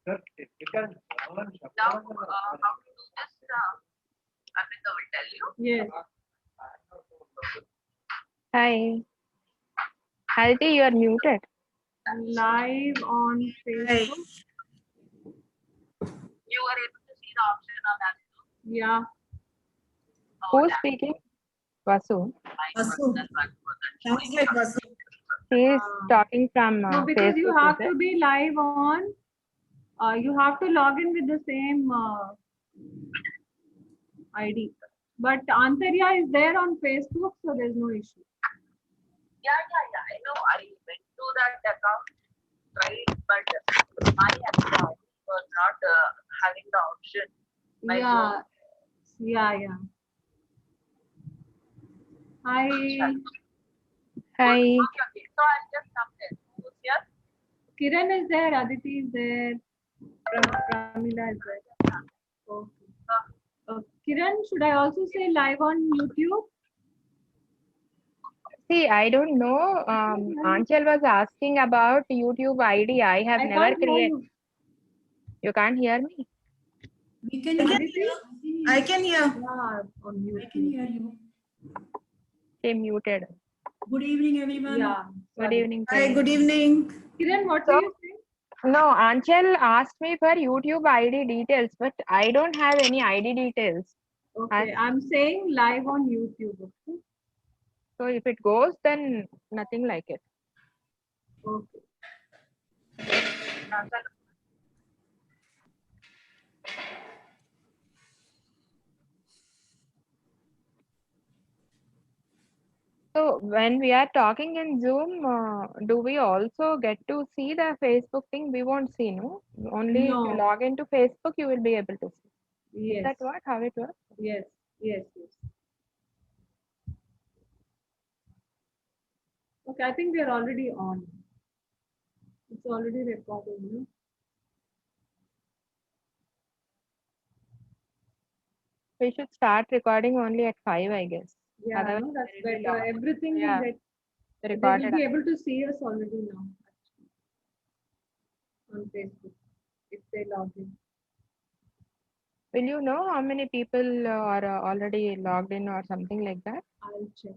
Now, how to do this? Amrita will tell you. Yes. Hi. Halti, you are muted. Live on Facebook. You are able to see the option on that. Yeah. Who's speaking? Vasu. Vasu. Sounds like Vasu. He is talking from No, because you Facebook. have Is to it? be live on. You have to log in with the same ID. But Antarya is there on Facebook, so there's no issue. Yeah. I know. I went to that account, right? But my account was not having the option. My Yeah. Yeah. Hi. Hi. Okay. So I'll just come there. Who's here? Kiran is there, Aditi is there, Pramila is there. Okay. Kiran, should I also say live on YouTube? See, I don't know. Anchal was asking about YouTube ID. I have never can't hear created. you. You can't hear me? We can hear you. I can hear. Yeah, on YouTube. I can hear you. Stay muted. Good evening, everyone. Yeah. Good evening. Hi, good evening. Kiran, what were you saying? No, Anchal asked me for YouTube ID details, but I don't have any ID details. Okay, I'm saying live on YouTube. Okay. So if it goes, then nothing like it. Okay. So when we are talking in Zoom, do we also get to see the Facebook thing? We won't see, no? Only if you No. log into Facebook, you will be able to see. Yes. Is that what? How it works? Yes. Okay, I think we are already on. It's already recorded, no? We should start recording only at 5, I guess. Yeah, Otherwise, no, that's there will be better. lot of- Everything yeah, will get. They will recorded. be able to see us already now, actually, on Facebook if they log in. Will you know how many people are already logged in or something like that? I'll check.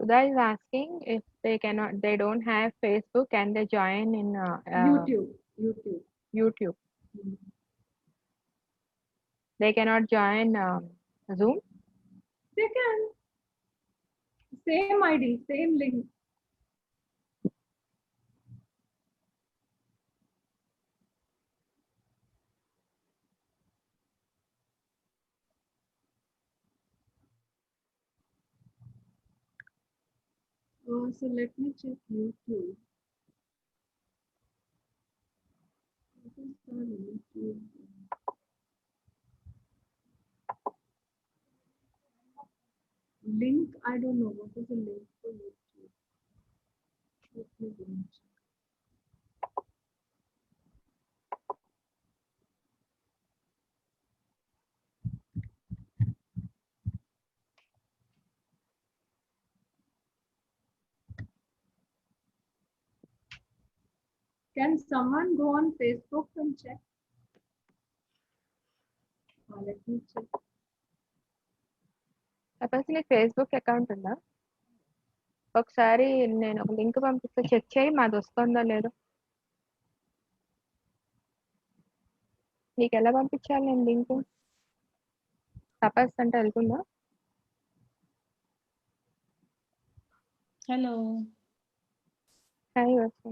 Sudha is asking if they don't have Facebook, can they join in YouTube. YouTube? Mhm. They cannot join Zoom? They can. Same ID, same link. Oh, so let me check YouTube. What is the YouTube? Link, I don't know. What is the link for YouTube? Let me go and check. Can someone go on Facebook and check? Let me check. తప్పసి నీకు Facebook account ఉందా? ఒకసారి నేను ఒక link పంపిస్తే check చేయి, మాది వస్తుందో లేదో. నీకు ఎలా పంపించాలి నేను లింక్? తపస్ అంటే వెళ్తుందా? Hello. హాయ్ వస్తు.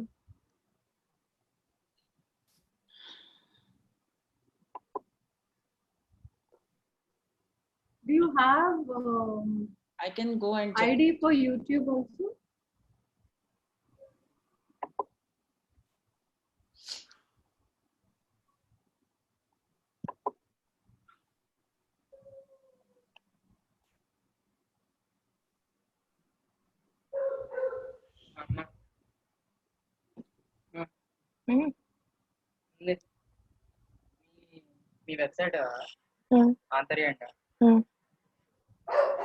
Do you have I can go and check. ID for YouTube also? ఈ వెబ్సైట్ Hmm. ఆంతర్య అంట.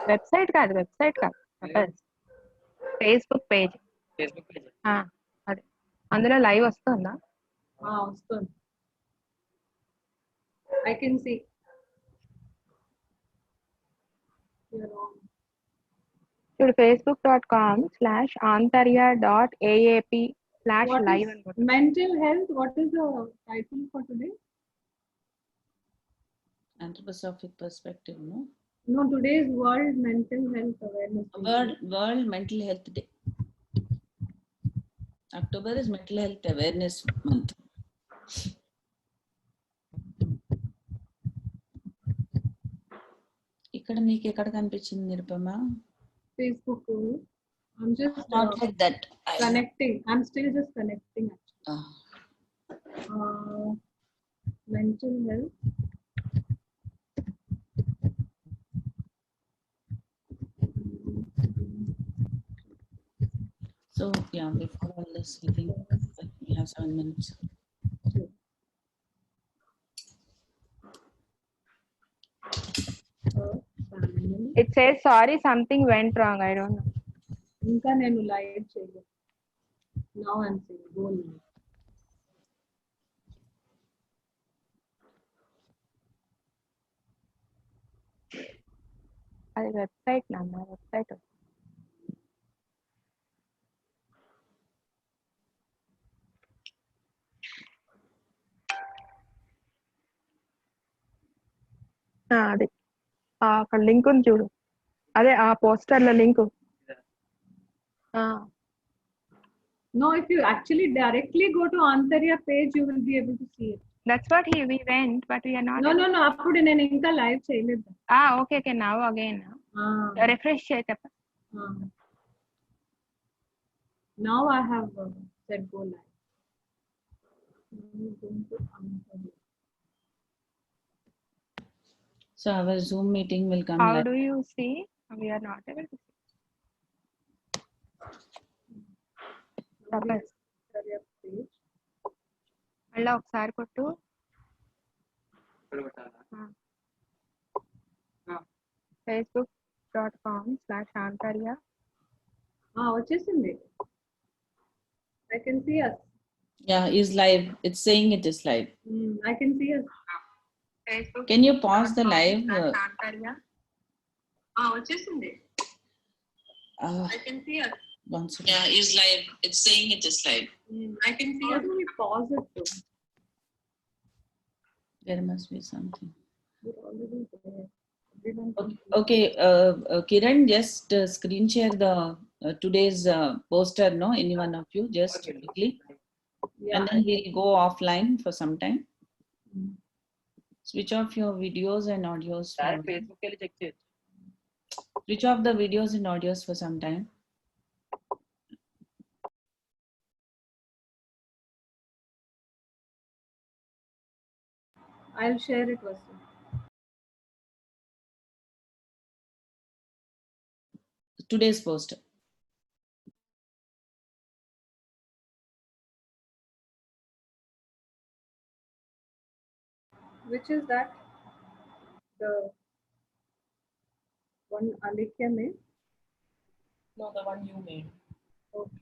వెబ్సైట్ కాదు ఫేస్బుక్ పేజ్. Facebook page. అదే అందులో లైవ్ వస్తుందా? వస్తుంది. I can see. చూడు facebook.com/antarya.aap/live అని కొట్టు. Mental health, what is the title for today? Anthroposophic perspective, no? No, today is World Mental Health Awareness Day. World Mental Health Day. October is Mental Health Awareness Month. ఇక్కడ నీకు ఎక్కడ కనిపించింది Nirupama? Facebook. I'm just not like that. Connecting. I'm still just connecting actually. Mental health. So yeah, before all this, I think we have 7 minutes. It says sorry, something went wrong. I don't know. ఇంకా నేను live చేయలేదు. Now I'm saying go live. అది website నమ్మా website. అది అక్కడ link ఉంది చూడు, అదే ఆ పోస్టర్ల link. No, if you actually directly go to Antarya page, you will be able to see it. That's what we went, but we are not. No. అప్పుడు నేను ఇంకా లైవ్ చేయలేదు. Okay. Now again. Refresh చేయి తప్ప. Now I have said go live. So our Zoom meeting will come How live. do you see? We are not able to see. మళ్ళీ ఒకసారి కొట్టు. facebook.com/antarya. వచ్చేసింది. I can see us. Yeah, is live. It's saying it is live. I can see us. Can you pause the live? వచ్చేసింది. I can see us. One second. Yeah, is live. It's saying it is live. I can see. How do we pause it though? There must be something. We're already there. Okay, Kiran, just screen share the today's poster, no? Any one of you, just quickly. Yeah. And then we'll go offline for some time. Switch off your videos and audios. Facebook వెళ్ళి check చేయొచ్చు. Switch off the videos and audios for some time. I'll share it with you. Today's poster. Which is that? The one Alikya made? No, the one you made. Okay.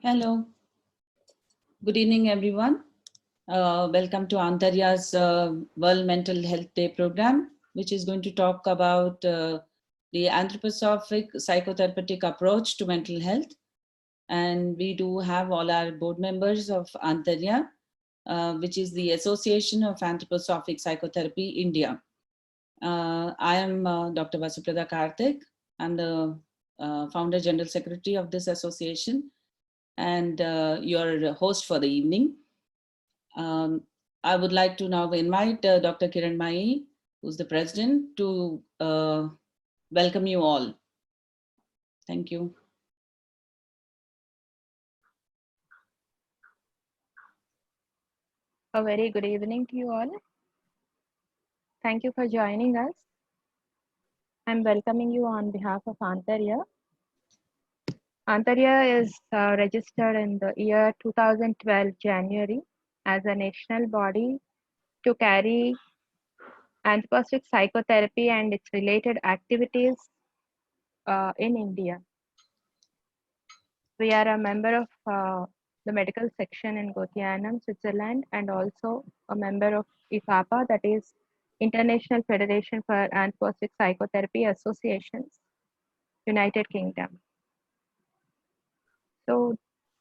Hello. Good evening, everyone. Welcome to Antarya's World Mental Health Day program, which is going to talk about the anthroposophic psychotherapeutic approach to mental health. And we do have all our board members of Antarya, which is the Association of Anthroposophic Psychotherapy India. I am Dr. Vasuprada Karthik. I'm the founder general secretary of this association and your host for the evening. I would like to now invite Dr. Kiran Mai, who's the president, to welcome you all. Thank you. A very good evening to you all. Thank you for joining us. I'm welcoming you on behalf of Antarya. Antarya is registered in the year 2012 January as a national body to carry anthroposophic psychotherapy and its related activities in India. We are a member of the medical section in Gotianum, Switzerland, and also a member of IFAPA, that is International Federation for Anthroposophic Psychotherapy Associations, United Kingdom. So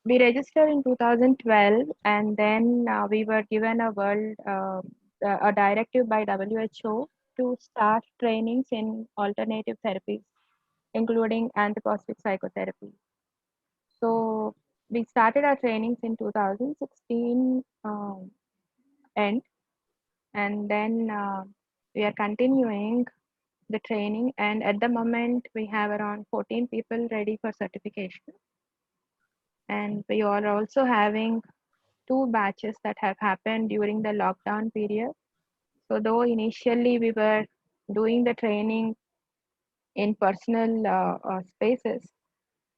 we registered in 2012, and then we were given a directive by WHO to start trainings in alternative therapies, including anthroposophic psychotherapy. So we started our trainings in 2016 end, and then we are continuing the training, and at the moment we have around 14 people ready for certification, and we are also having 2 batches that have happened during the lockdown period. So though initially we were doing the training in personal spaces,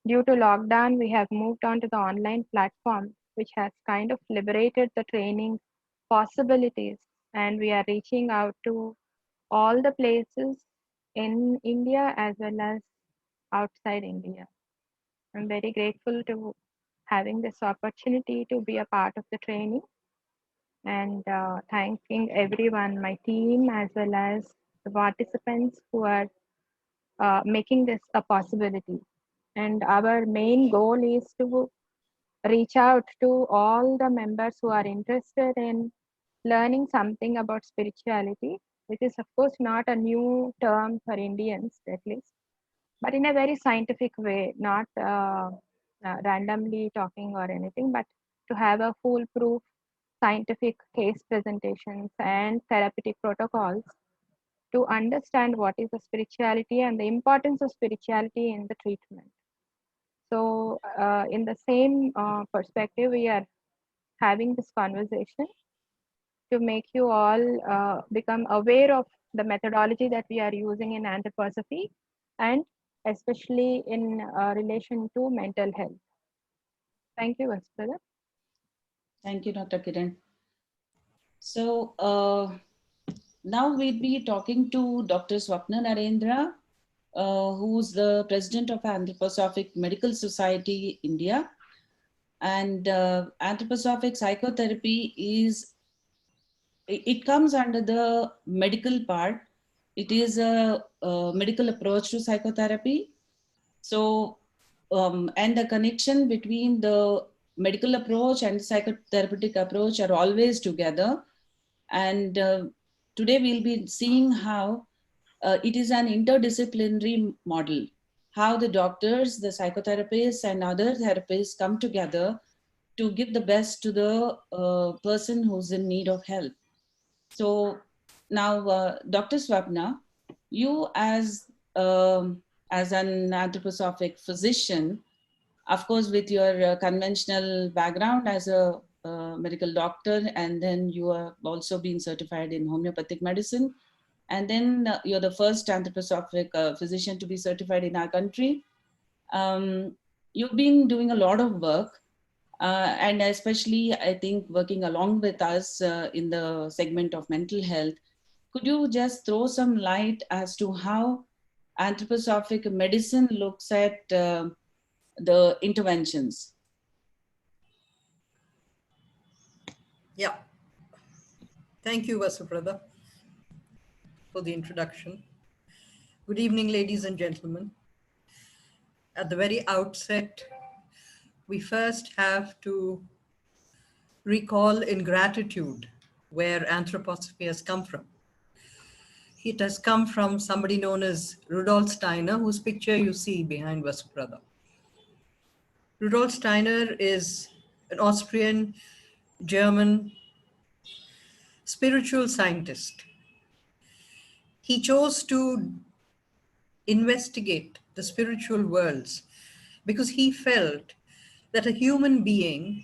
due to lockdown, we have moved on to the online platform, which has kind of liberated the training possibilities. And we are reaching out to all the places in India as well as outside India. I'm very grateful to having this opportunity to be a part of the training, and thanking everyone, my team, as well as the participants who are making this a possibility. And our main goal is to reach out to all the members who are interested in learning something about spirituality, which is, of course, not a new term for Indians, at least, but in a very scientific way, not randomly talking or anything, but to have a foolproof scientific case presentations and therapeutic protocols to understand what is the spirituality and the importance of spirituality in the treatment. So, in the same perspective, we are having this conversation to make you all become aware of the methodology that we are using in anthroposophy, and especially in relation to mental health. Thank you, Vasudha. Thank you, Dr. Kiran. So now we'll be talking to Dr. Swapna Narendra, who's the president of Anthroposophic Medical Society India. And anthroposophic psychotherapy it comes under the medical part. It is a medical approach to psychotherapy. So, and the connection between the medical approach and psychotherapeutic approach are always together. And today we'll be seeing how it is an interdisciplinary model, how the doctors, the psychotherapists, and other therapists come together to give the best to the person who's in need of help. So now, Dr. Swapna, you as an anthroposophic physician, of course, with your conventional background as a medical doctor, and then you have also been certified in homeopathic medicine, and then you're the first anthroposophic physician to be certified in our country. You've been doing a lot of work, and especially, I think, working along with us in the segment of mental health. Could you just throw some light as to how anthroposophic medicine looks at the interventions? Yeah. Thank you, Vasuprada, for the introduction. Good evening, ladies and gentlemen. At the very outset, we first have to recall in gratitude where anthroposophy has come from. It has come from somebody known as Rudolf Steiner, whose picture you see behind Vasuprada. Rudolf Steiner is an Austrian German spiritual scientist. He chose to investigate the spiritual worlds because he felt that a human being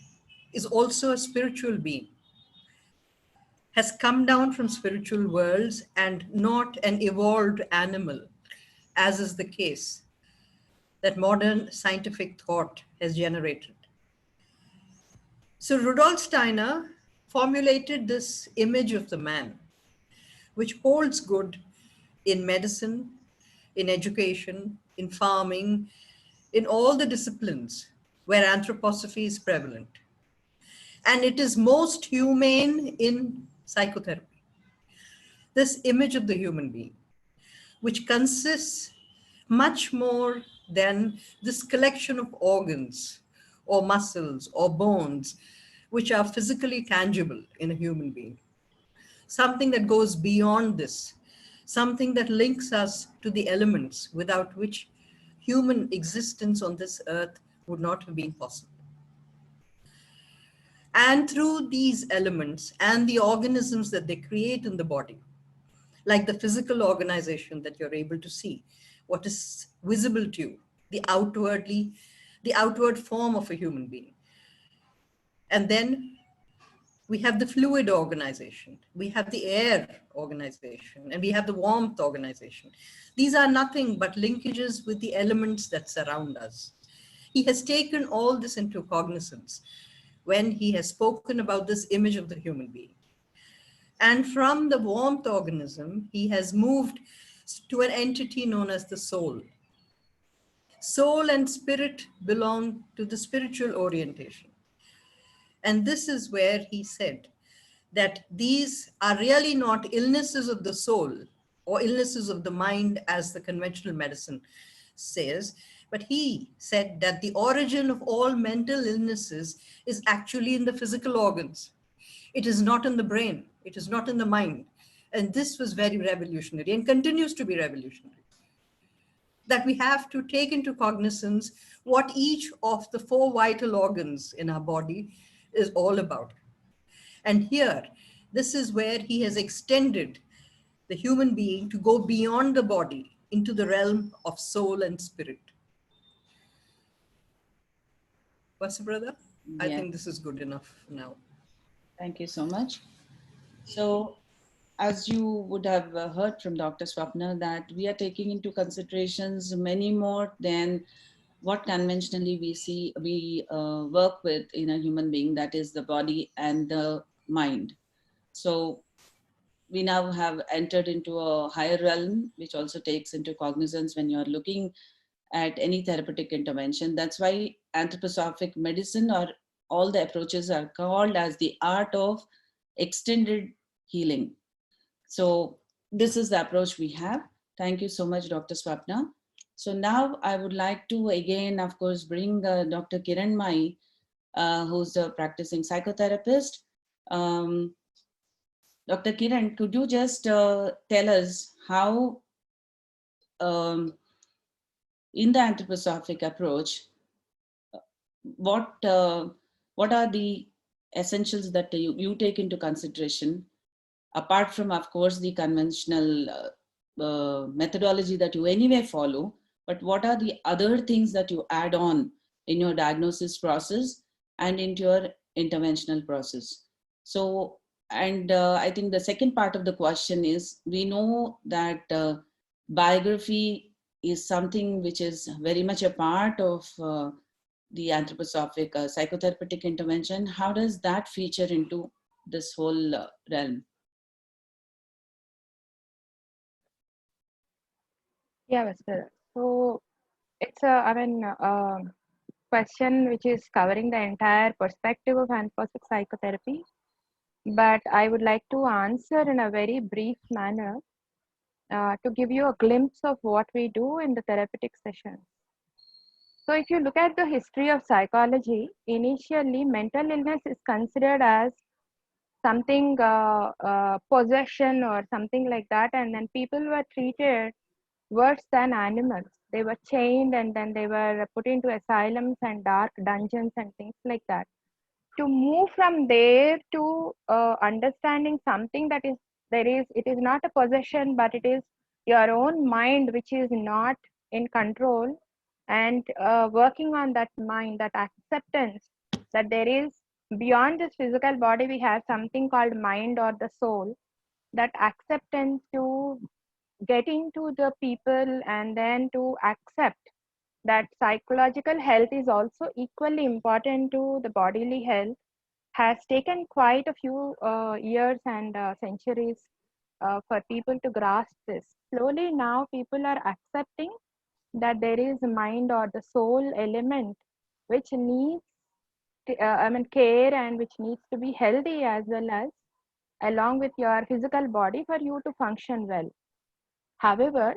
is also a spiritual being, has come down from spiritual worlds and not an evolved animal, as is the case that modern scientific thought has generated. So Rudolf Steiner formulated this image of the man, which holds good in medicine, in education, in farming, in all the disciplines where anthroposophy is prevalent. And it is most humane in psychotherapy. This image of the human being, which consists much more than this collection of organs or muscles or bones, which are physically tangible in a human being. Something that goes beyond this, something that links us to the elements without which human existence on this earth would not have been possible. And through these elements and the organisms that they create in the body, like the physical organization that you're able to see, what is visible to you, the outward form of a human being. And then we have the fluid organization, we have the air organization, and we have the warmth organization. These are nothing but linkages with the elements that surround us. He has taken all this into cognizance when he has spoken about this image of the human being. And from the warmth organism, he has moved to an entity known as the soul. Soul and spirit belong to the spiritual orientation. And this is where he said that these are really not illnesses of the soul or illnesses of the mind, as the conventional medicine says, but he said that the origin of all mental illnesses is actually in the physical organs. It is not in the brain. It is not in the mind. And this was very revolutionary and continues to be revolutionary. That we have to take into cognizance what each of the 4 vital organs in our body is all about. And here, this is where he has extended the human being to go beyond the body into the realm of soul and spirit. Vasubrada, I Yeah. think this is good enough now. Thank you so much. So, as you would have heard from Dr. Swapna, that we are taking into considerations many more than what conventionally we work with in a human being, that is the body and the mind. So we now have entered into a higher realm, which also takes into cognizance when you're looking at any therapeutic intervention. That's why anthroposophic medicine, or all the approaches, are called as the art of extended healing. So this is the approach we have. Thank you so much, Dr. Swapna. So now I would like to again, of course, bring Dr. Kiran Mai, who's a practicing psychotherapist. Dr. Kiran, could you just tell us how in the anthroposophic approach, what are the essentials that you take into consideration, apart from, of course, the conventional methodology that you anyway follow, but what are the other things that you add on in your diagnosis process and into your interventional process? So, and I think the second part of the question is, we know that biography is something which is very much a part of the anthroposophic psychotherapeutic intervention. How does that feature into this whole realm? Yeah, Esther. So it's a question which is covering the entire perspective of anthroposophic psychotherapy. but I would like to answer in a very brief manner to give you a glimpse of what we do in the therapeutic session. So, if you look at the history of psychology, initially mental illness is considered as something possession or something like that, and then people were treated worse than animals. They were chained and then they were put into asylums and dark dungeons and things like that. To move from there to understanding something that is there is, it is not a possession, but it is your own mind which is not in control, and working on that mind, that acceptance that there is beyond this physical body we have something called mind or the soul. That acceptance to getting to the people and then to accept that psychological health is also equally important to the bodily health has taken quite a few years and centuries for people to grasp this. Slowly now people are accepting that there is a mind or the soul element which needs care, and which needs to be healthy as well as along with your physical body for you to function well. However,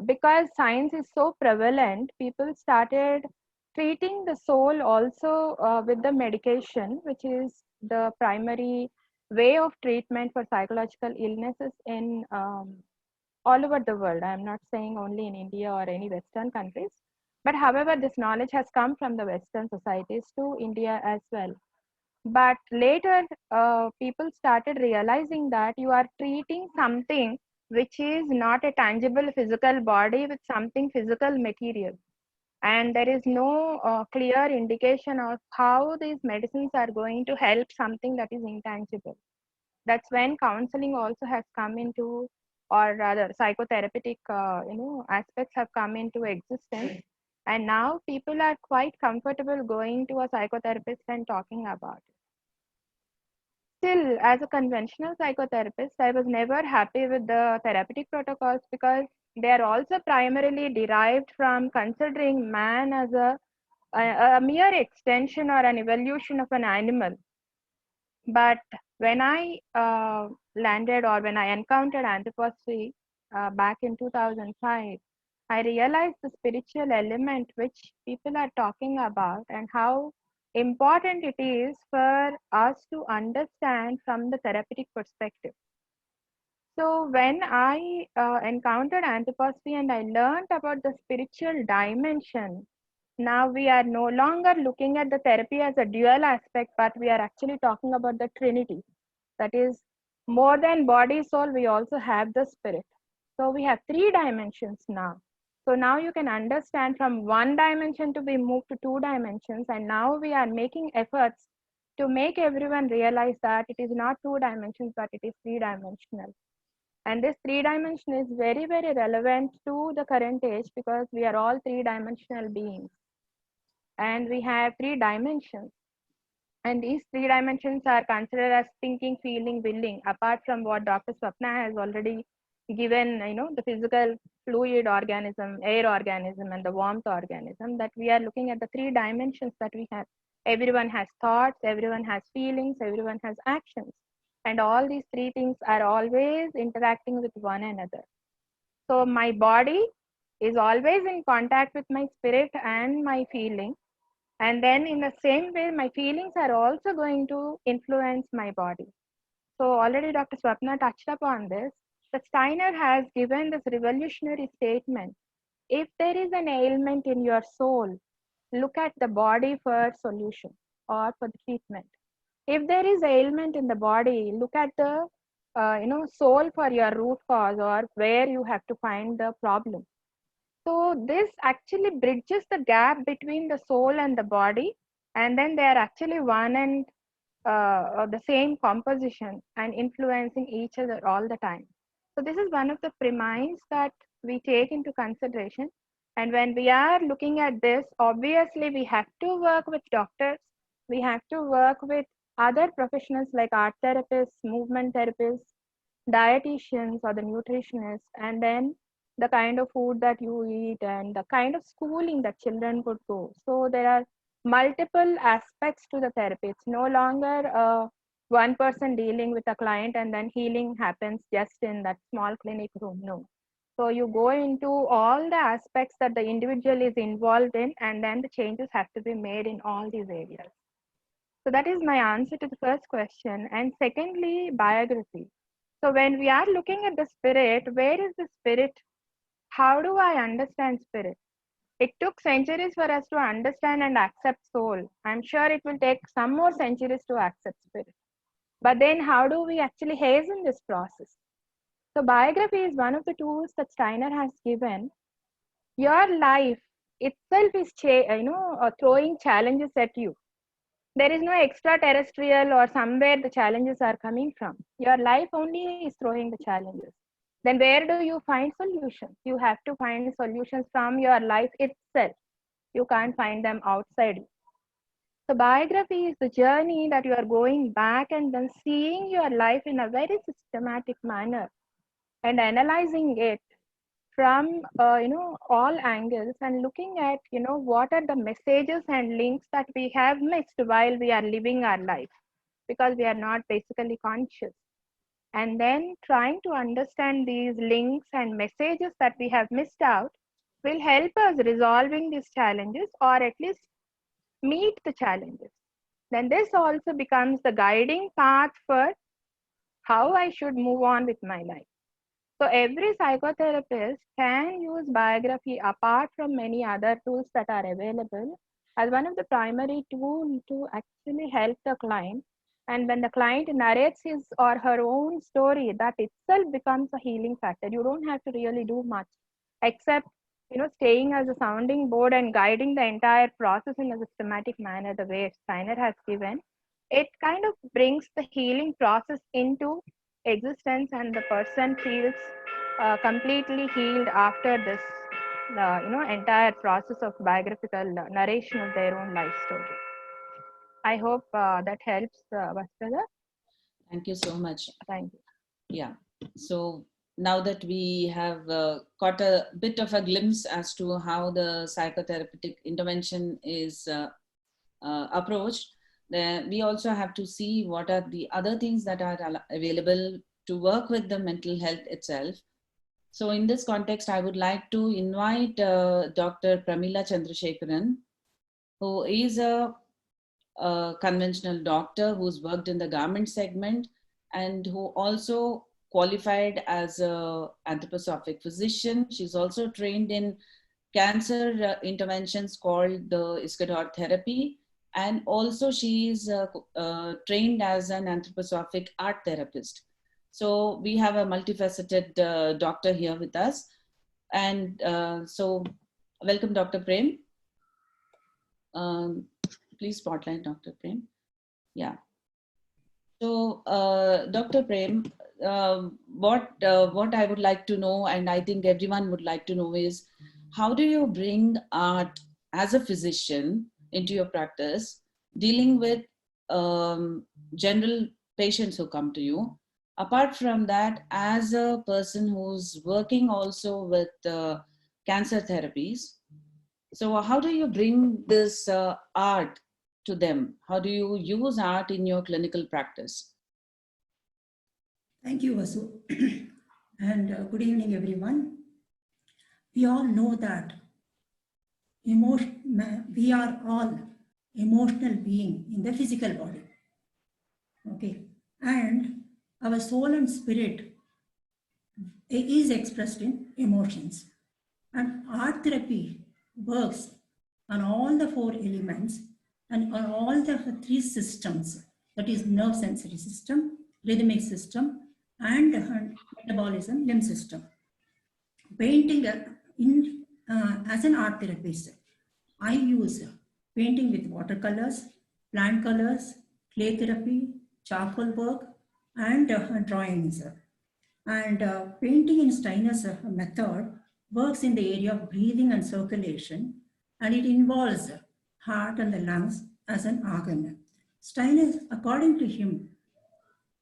because science is so prevalent, people started treating the soul also with the medication, which is the primary way of treatment for psychological illnesses in all over the world. I am not saying only in India or any Western countries, but however, this knowledge has come from the Western societies to India as well. But later, people started realizing that you are treating something which is not a tangible physical body with something physical material. And there is no clear indication of how these medicines are going to help something that is intangible. That's when counseling also has come into, or rather psychotherapeutic aspects have come into existence, and now people are quite comfortable going to a psychotherapist and talking about it. Still, as a conventional psychotherapist, I was never happy with the therapeutic protocols because they are also primarily derived from considering man as a mere extension or an evolution of an animal. But when I landed, or when I encountered anthroposophy back in 2005, I realized the spiritual element which people are talking about and how important it is for us to understand from the therapeutic perspective. So when I encountered anthroposophy and I learned about the spiritual dimension, now we are no longer looking at the therapy as a dual aspect, but we are actually talking about the Trinity. That is, more than body, soul, we also have the spirit. So we have three dimensions now. So now you can understand from one dimension to be moved to two dimensions, and now we are making efforts to make everyone realize that it is not two dimensions, but it is three dimensional. And this three dimension is very, very relevant to the current age because we are all three dimensional beings and we have three dimensions. And these three dimensions are considered as thinking, feeling, willing, apart from what Dr. Swapna has already given, the physical fluid organism, air organism, and the warmth organism, that we are looking at the three dimensions that we have. Everyone has thoughts, everyone has feelings, everyone has actions. And all these three things are always interacting with one another. So my body is always in contact with my spirit and my feeling, and then in the same way, my feelings are also going to influence my body. So already Dr. Swapna touched upon this. The Steiner has given this revolutionary statement. If there is an ailment in your soul, look at the body for solution or for the treatment. If there is ailment in the body, look at the soul for your root cause or where you have to find the problem. So this actually bridges the gap between the soul and the body, and then they are actually one and the same composition and influencing each other all the time. So this is one of the premise that we take into consideration. And when we are looking at this, obviously we have to work with doctors, we have to work with other professionals like art therapists, movement therapists, dietitians or the nutritionists, and then the kind of food that you eat and the kind of schooling that children could go. So there are multiple aspects to the therapy. It's no longer one person dealing with a client and then healing happens just in that small clinic room. No. So you go into all the aspects that the individual is involved in, and then the changes have to be made in all these areas. So that is my answer to the first question. And secondly, biography. So when we are looking at the spirit, where is the spirit? How do I understand spirit? It took centuries for us to understand and accept soul. I'm sure it will take some more centuries to accept spirit. But then how do we actually hasten this process? So biography is one of the tools that Steiner has given. Your life itself is throwing challenges at you. There is no extraterrestrial or somewhere the challenges are coming from. Your life only is throwing the challenges. Then where do you find solutions? You have to find solutions from your life itself. You can't find them outside. So biography is the journey that you are going back and then seeing your life in a very systematic manner and analyzing it from all angles and looking at what are the messages and links that we have missed while we are living our life, because we are not basically conscious, and then trying to understand these links and messages that we have missed out will help us resolving these challenges, or at least meet the challenges. Then this also becomes the guiding path for how I should move on with my life. So every psychotherapist can use biography apart from many other tools that are available as one of the primary tools to actually help the client. And when the client narrates his or her own story, that itself becomes a healing factor. You don't have to really do much except staying as a sounding board and guiding the entire process in a systematic manner the way Steiner has given. It kind of brings the healing process into existence, and the person feels completely healed after this entire process of biographical narration of their own life story. I hope that helps, Vastrada. Thank you so much. Thank you. Yeah. So now that we have got a bit of a glimpse as to how the psychotherapeutic intervention is approached, then we also have to see what are the other things that are available to work with the mental health itself. So in this context, I would like to invite Dr. Pramila Chandrasekharan, who is a conventional doctor who's worked in the garment segment and who also qualified as an anthroposophic physician. She's also trained in cancer interventions called the Iskador therapy. And also she's trained as an anthroposophic art therapist. So we have a multifaceted doctor here with us. And so welcome, Dr. Prem. Please spotlight Dr. Prem. Yeah. So, Dr. Prem, what I would like to know, and I think everyone would like to know, is how do you bring art as a physician into your practice, dealing with general patients who come to you? Apart from that, as a person who's working also with cancer therapies, so how do you bring this art to them? How do you use art in your clinical practice? Thank you, Vasu. And good evening, everyone. We all know that we are all emotional being in the physical body. Okay. And our soul and spirit is expressed in emotions. And art therapy works on all the four elements and on all the three systems, that is nerve sensory system, rhythmic system, and metabolism limb system. Painting as an art therapist, I use painting with watercolors, plant colors, clay therapy, charcoal work, and drawings. And painting in Steiner's method works in the area of breathing and circulation, and it involves heart and the lungs as an organ. Steiner, according to him,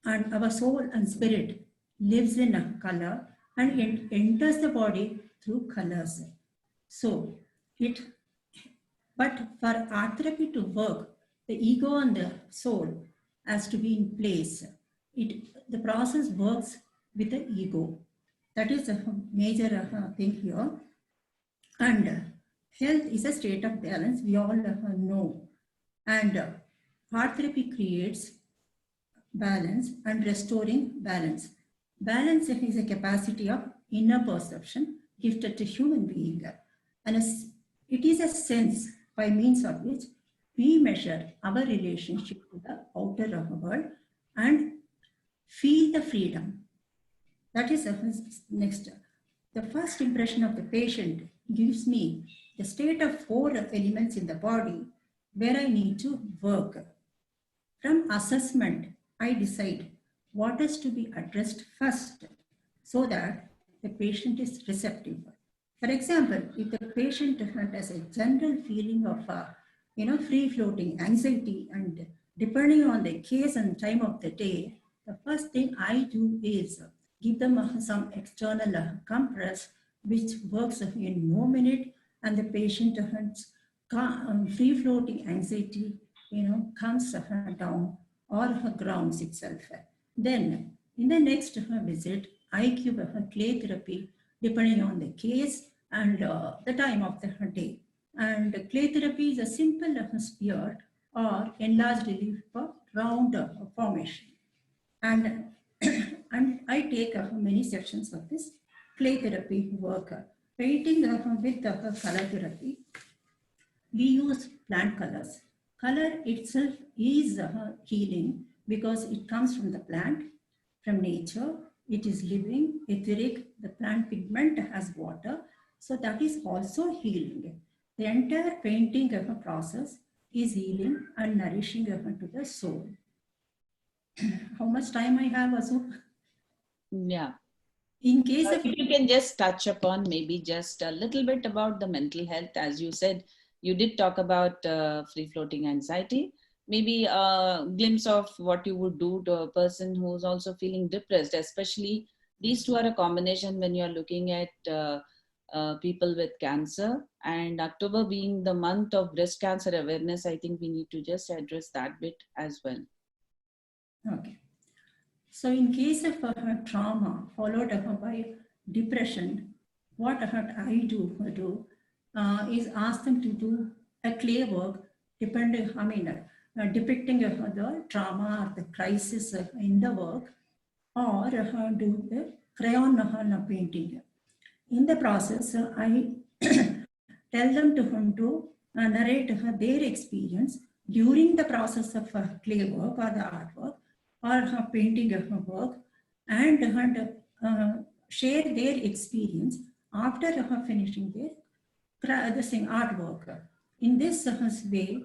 and our soul and spirit lives in a color and it enters the body through colors. So but for art therapy to work, the ego and the soul has to be in place. The process works with the ego. That is a major thing here. And health is a state of balance, we all know. And art therapy creates balance and restoring balance. Balance is a capacity of inner perception gifted to human being. And it is a sense by means of which we measure our relationship to the outer world and feel the freedom. That is next. The first impression of the patient gives me the state of 4 elements in the body where I need to work. From assessment, I decide what is to be addressed first so that the patient is receptive. For example, if the patient has a general feeling of free-floating anxiety, and depending on the case and time of the day, the first thing I do is give them some external compress which works in no minute, and the patient has free-floating anxiety comes down or grounds itself. Then in the next visit, I give clay therapy depending on the case and the time of the day. And clay therapy is a simple sphere or enlarged relief round formation. And, and I take many sections of this clay therapy work. Painting with color therapy, we use plant colors. Color itself is healing because it comes from the plant, from nature. It is living, etheric. The plant pigment has water. So that is also healing. The entire painting of a process is healing and nourishing to the soul. How much time I have, Asu? Yeah. In case of... If you can just touch upon maybe just a little bit about the mental health, as you said, you did talk about free-floating anxiety. Maybe a glimpse of what you would do to a person who's also feeling depressed, especially these two are a combination when you're looking at people with cancer, and October being the month of breast cancer awareness, I think we need to just address that bit as well. Okay. So in case of trauma followed by depression, what I do is ask them to do a clay work depicting the trauma or the crisis in the work, or do the crayon painting. In the process, I tell them to narrate their experience during the process of clay work or the artwork or painting work, and share their experience after finishing their artwork. In this way,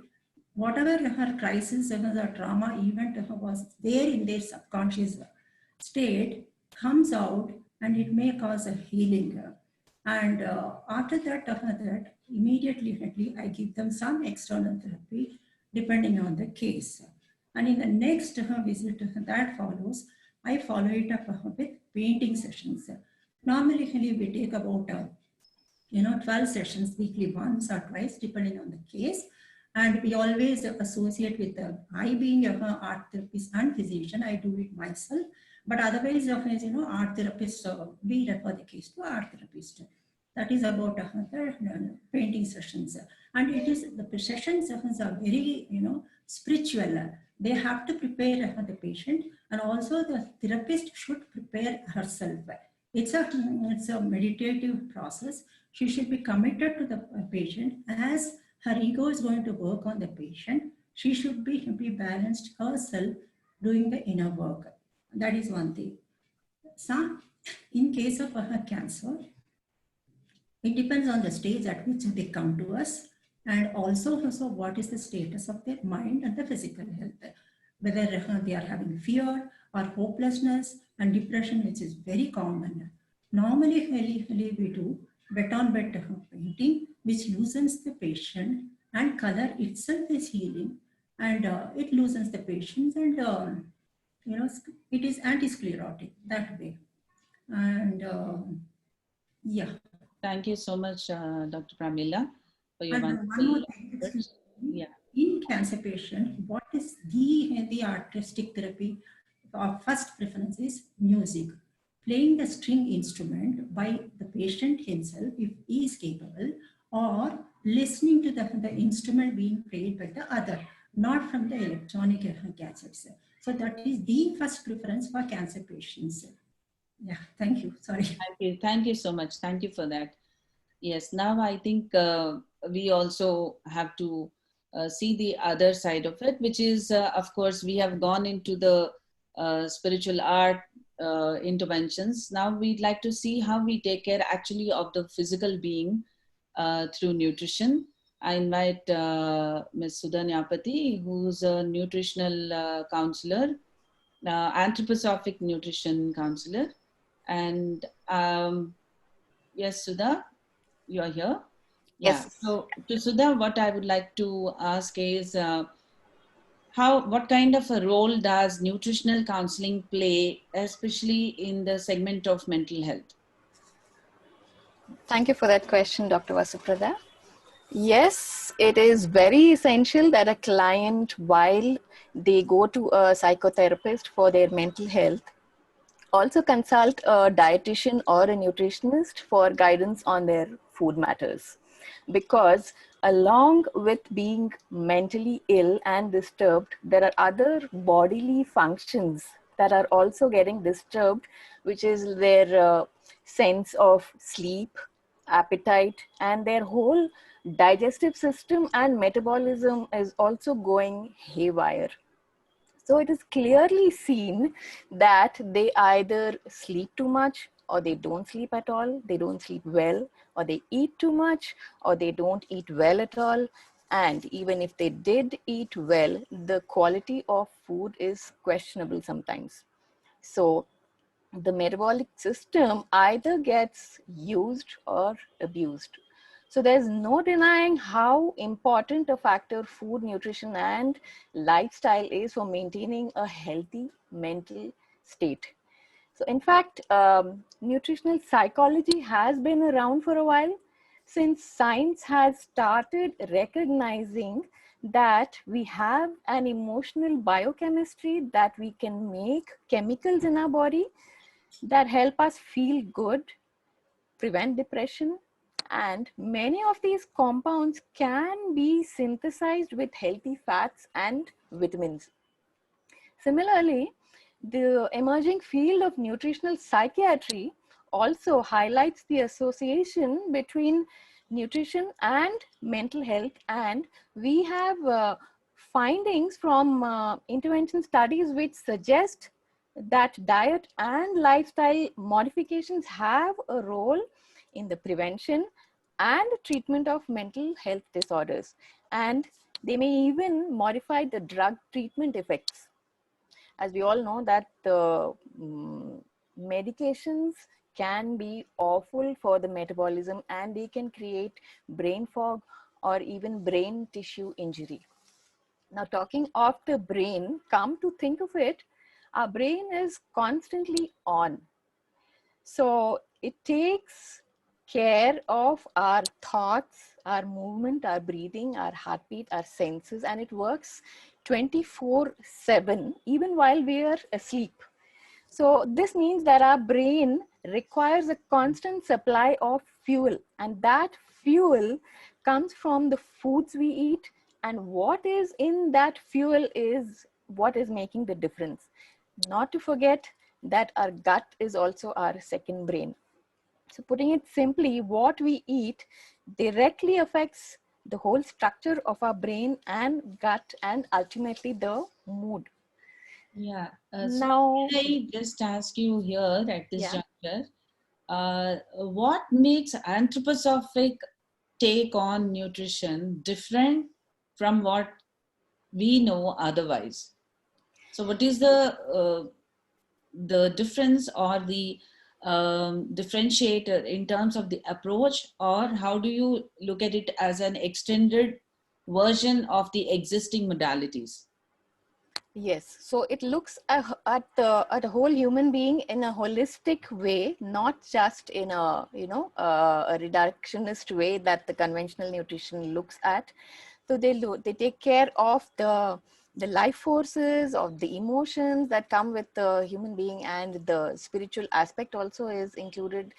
whatever her crisis or trauma event was there in their subconscious state comes out, and it may cause a healing. And after that, immediately I give them some external therapy depending on the case. And in the next visit that follows, I follow it up with painting sessions. Normally we take about 12 sessions weekly, once or twice, depending on the case. And we always associate with I being an art therapist and physician, I do it myself. But otherwise, art therapist, we refer the case to art therapist. That is about the painting sessions. And it is, the sessions are very, spiritual. They have to prepare the patient, and also the therapist should prepare herself. It's a meditative process. She should be committed to the patient. As her ego is going to work on the patient, she should be balanced herself doing the inner work. That is one thing. So, in case of cancer, it depends on the stage at which they come to us, and also what is the status of their mind and the physical health. Whether they are having fear or hopelessness and depression, which is very common. Normally, we do wet on wet painting, which loosens the patient, and color itself is healing, and it loosens the patient, and it is anti-sclerotic that way. And yeah. Thank you so much, Dr. Pramila, for your And wonderful one more thing, words. Yeah. In cancer patient, what is is the artistic therapy? Our first preference is music. Playing the string instrument by the patient himself, if he is capable, or listening to the instrument being played by the other, not from the electronic gadgets. So that is the first preference for cancer patients. Yeah, thank you. Sorry. Thank you so much. Thank you for that. Yes, now I think we also have to see the other side of it, which is, of course, we have gone into the spiritual art interventions. Now we'd like to see how we take care actually of the physical being through nutrition. I invite Ms. Sudha Nyapati, who's a nutritional counselor, anthroposophic nutrition counselor. And yes, Sudha, you are here. Yeah. Yes. So to Sudha, what I would like to ask is what kind of a role does nutritional counseling play, especially in the segment of mental health? Thank you for that question, Dr. Vasuprada. Yes, it is very essential that a client, while they go to a psychotherapist for their mental health, also consult a dietitian or a nutritionist for guidance on their food matters. Because along with being mentally ill and disturbed, there are other bodily functions that are also getting disturbed, which is their sense of sleep, appetite, and their whole digestive system and metabolism is also going haywire. So it is clearly seen that they either sleep too much or they don't sleep at all, they don't sleep well, or they eat too much or they don't eat well at all. And even if they did eat well, the quality of food is questionable sometimes. So the metabolic system either gets used or abused. So there's no denying how important a factor food, nutrition, and lifestyle is for maintaining a healthy mental state. So in fact, nutritional psychology has been around for a while, since science has started recognizing that we have an emotional biochemistry, that we can make chemicals in our body that help us feel good, prevent depression, and many of these compounds can be synthesized with healthy fats and vitamins. Similarly, the emerging field of nutritional psychiatry also highlights the association between nutrition and mental health, and we have findings from intervention studies which suggest that diet and lifestyle modifications have a role in the prevention and treatment of mental health disorders, and they may even modify the drug treatment effects. As we all know that the medications can be awful for the metabolism, and they can create brain fog or even brain tissue injury. Now, talking of the brain, come to think of it, our brain is constantly on. So it takes care of our thoughts, our movement, our breathing, our heartbeat, our senses, and it works 24/7, even while we are asleep. So this means that our brain requires a constant supply of fuel, and that fuel comes from the foods we eat, and what is in that fuel is what is making the difference. Not to forget that our gut is also our second brain. So putting it simply, what we eat directly affects the whole structure of our brain and gut, and ultimately the mood. Yeah. Now, So can I just ask you here at this yeah. juncture, what makes anthroposophic take on nutrition different from what we know otherwise? So what is the difference or the differentiator in terms of the approach, or how do you look at it as an extended version of the existing modalities? Yes, so it looks at a whole human being in a holistic way, not just in a a reductionist way that the conventional nutrition looks at. So they take care of the the life forces of the emotions that come with the human being, and the spiritual aspect also is included.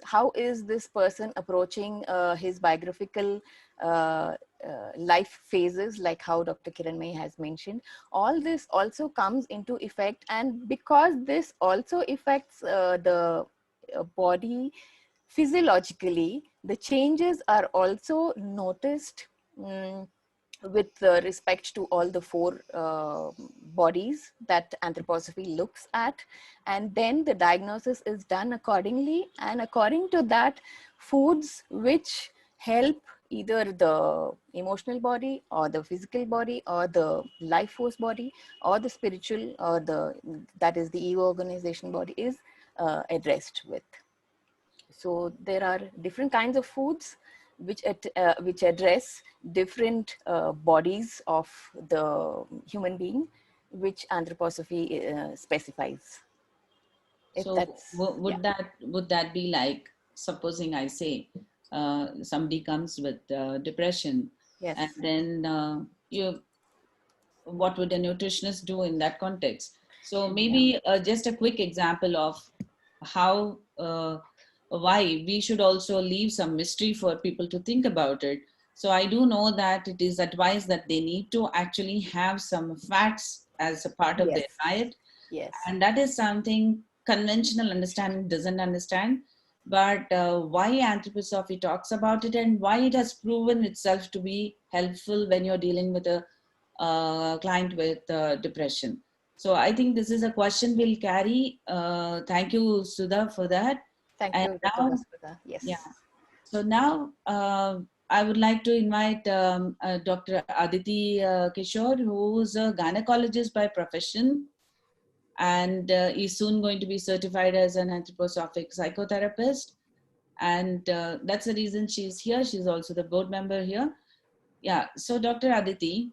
How is this person approaching his biographical uh, life phases, like how Dr. Kiranmay has mentioned. All this also comes into effect, and because this also affects the body physiologically, the changes are also noticed with respect to all the four bodies that anthroposophy looks at, and then the diagnosis is done accordingly, and according to that, foods which help either the emotional body or the physical body or the life force body or the spiritual or the, that is the ego organization body, is addressed with. So there are different kinds of foods which address different bodies of the human being, which anthroposophy specifies. If So that's, would that be like, supposing I say somebody comes with depression, yes, and then what would a nutritionist do in that context? So maybe just a quick example of how why we should also leave some mystery for people to think about it. So I do know that it is advised that they need to actually have some fats as a part of their yes, diet, yes, and that is something conventional understanding doesn't understand. But why anthroposophy talks about it, and why it has proven itself to be helpful when you're dealing with a client with depression. So I think this is a question we'll carry. Thank you, Sudha, for that. thank And you, Dr. now, Vasudha. Yes. yeah. So now I would like to invite Dr. Aditi Kishore, who's a gynecologist by profession, and is soon going to be certified as an anthroposophic psychotherapist. And that's the reason she's here. She's also the board member here. Yeah. So Dr. Aditi,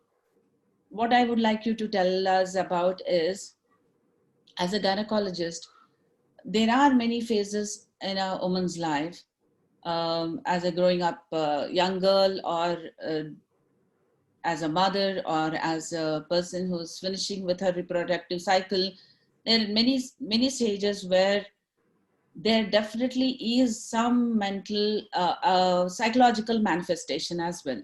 what I would like you to tell us about is, as a gynecologist, there are many phases in a woman's life, as a growing up young girl, or as a mother, or as a person who's finishing with her reproductive cycle. There are many stages where there definitely is some mental, psychological manifestation as well.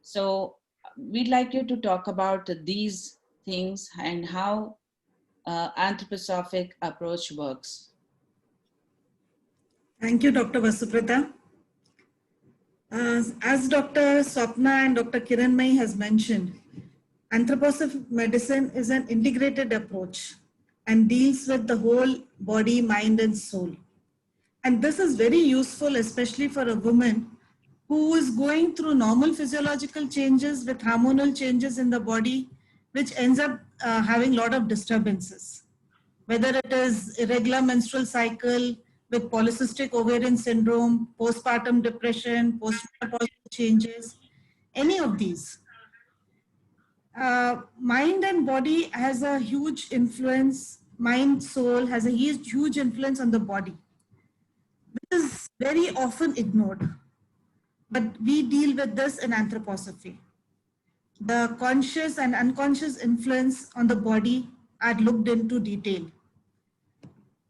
So we'd like you to talk about these things and how anthroposophic approach works. Thank you, Dr. Vasuprata. As Dr. Swapna and Dr. Kiranmay has mentioned, anthroposophic medicine is an integrated approach and deals with the whole body, mind, and soul. And this is very useful, especially for a woman who is going through normal physiological changes with hormonal changes in the body, which ends up having a lot of disturbances. Whether it is irregular menstrual cycle with polycystic ovarian syndrome, postpartum depression, postmenopausal changes, any of these. Mind and body has a huge influence, mind, soul has a huge influence on the body. This is very often ignored, but we deal with this in anthroposophy. The conscious and unconscious influence on the body are looked into detail.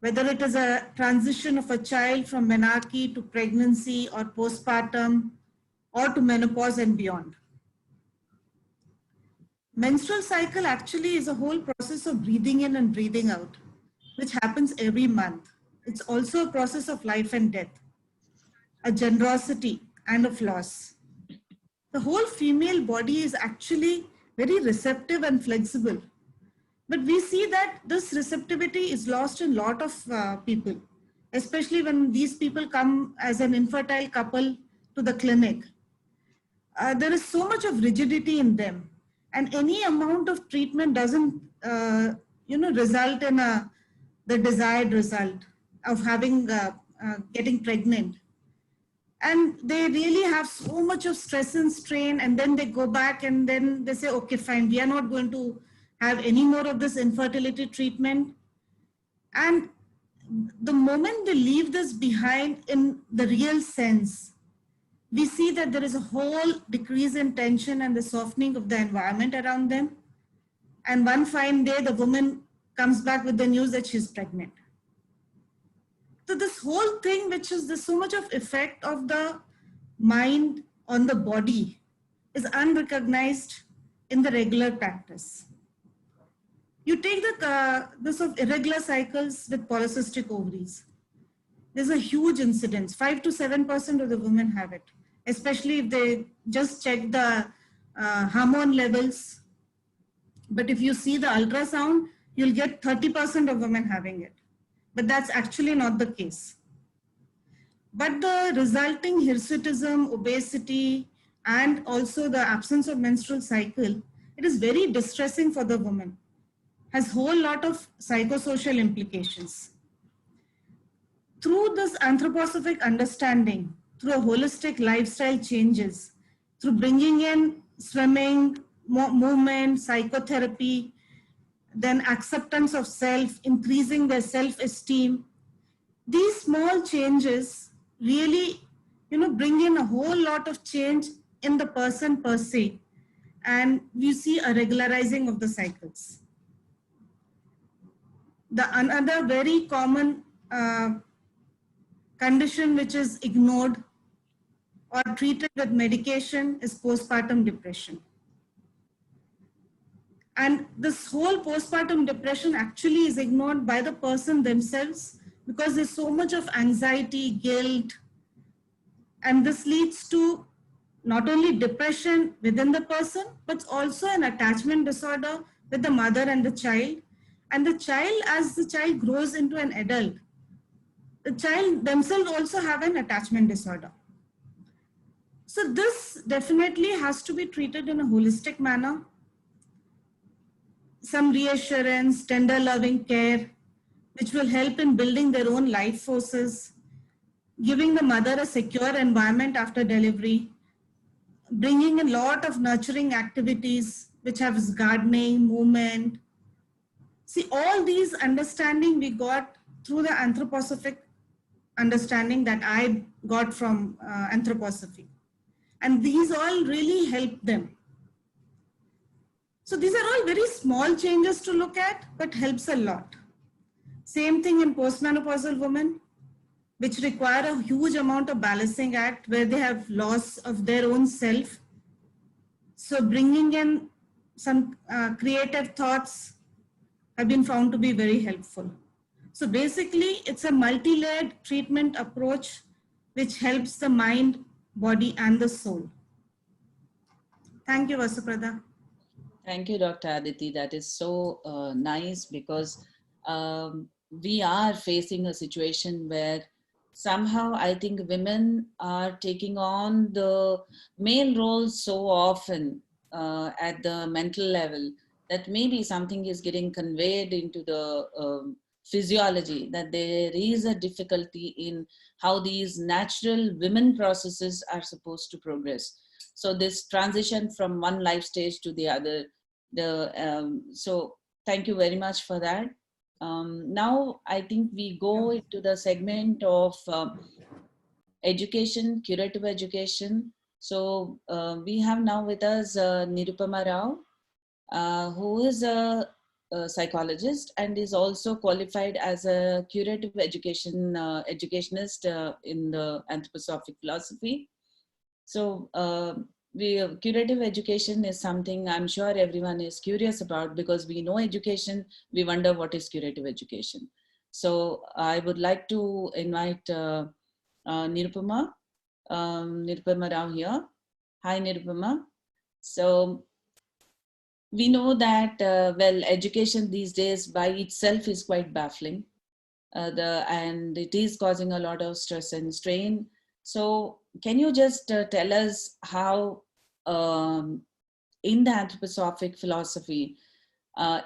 Whether it is a transition of a child from menarche to pregnancy or postpartum or to menopause and beyond. Menstrual cycle actually is a whole process of breathing in and breathing out, which happens every month. It's also a process of life and death, a generosity and of loss. The whole female body is actually very receptive and flexible. But we see that this receptivity is lost in a lot of people, especially when these people come as an infertile couple to the clinic. There is so much of rigidity in them, and any amount of treatment doesn't, result in the desired result of having getting pregnant. And they really have so much of stress and strain, and then they go back and then they say, okay, fine, we are not going to have any more of this infertility treatment. And the moment they leave this behind in the real sense, we see that there is a whole decrease in tension and the softening of the environment around them. And one fine day, the woman comes back with the news that she's pregnant. So this whole thing, which is there's so much of effect of the mind on the body, is unrecognized in the regular practice. You take this of irregular cycles with polycystic ovaries. There's a huge incidence. 5 to 7% of the women have it, especially if they just check the hormone levels. But if you see the ultrasound, you'll get 30% of women having it. But that's actually not the case. But the resulting hirsutism, obesity, and also the absence of menstrual cycle, it is very distressing for the woman. Has whole lot of psychosocial implications. Through this anthroposophic understanding, through a holistic lifestyle changes, through bringing in swimming, movement, psychotherapy, then acceptance of self, increasing their self-esteem, these small changes really, bring in a whole lot of change in the person per se, and you see a regularizing of the cycles. The another very common condition which is ignored or treated with medication is postpartum depression. And this whole postpartum depression actually is ignored by the person themselves because there's so much of anxiety, guilt, and this leads to not only depression within the person, but also an attachment disorder with the mother and the child. And the child, as the child grows into an adult, the child themselves also have an attachment disorder. So this definitely has to be treated in a holistic manner. Some reassurance, tender loving care, which will help in building their own life forces, giving the mother a secure environment after delivery, bringing a lot of nurturing activities, which have gardening, movement. See, all these understanding we got through the anthroposophic understanding that I got from anthroposophy. And these all really help them. So these are all very small changes to look at, but helps a lot. Same thing in postmenopausal women, which require a huge amount of balancing act where they have loss of their own self. So bringing in some creative thoughts have been found to be very helpful. So basically, it's a multi-layered treatment approach which helps the mind, body, and the soul. Thank you, Vasuprada. Thank you, Dr. Aditi. That is so nice because we are facing a situation where somehow I think women are taking on the male roles so often at the mental level that maybe something is getting conveyed into the physiology, that there is a difficulty in how these natural women processes are supposed to progress. So this transition from one life stage to the other, so thank you very much for that. Now I think we go into the segment of education, curative education. So we have now with us Nirupama Rao, who is a psychologist and is also qualified as a curative education educationist in the anthroposophic philosophy. So curative education is something I'm sure everyone is curious about, because we know education, we wonder what is curative education. So I would like to invite Nirupama Rao here. Hi, Nirupama. So we know that, well, education these days by itself is quite baffling. And it is causing a lot of stress and strain. So can you just tell us how in the anthroposophic philosophy,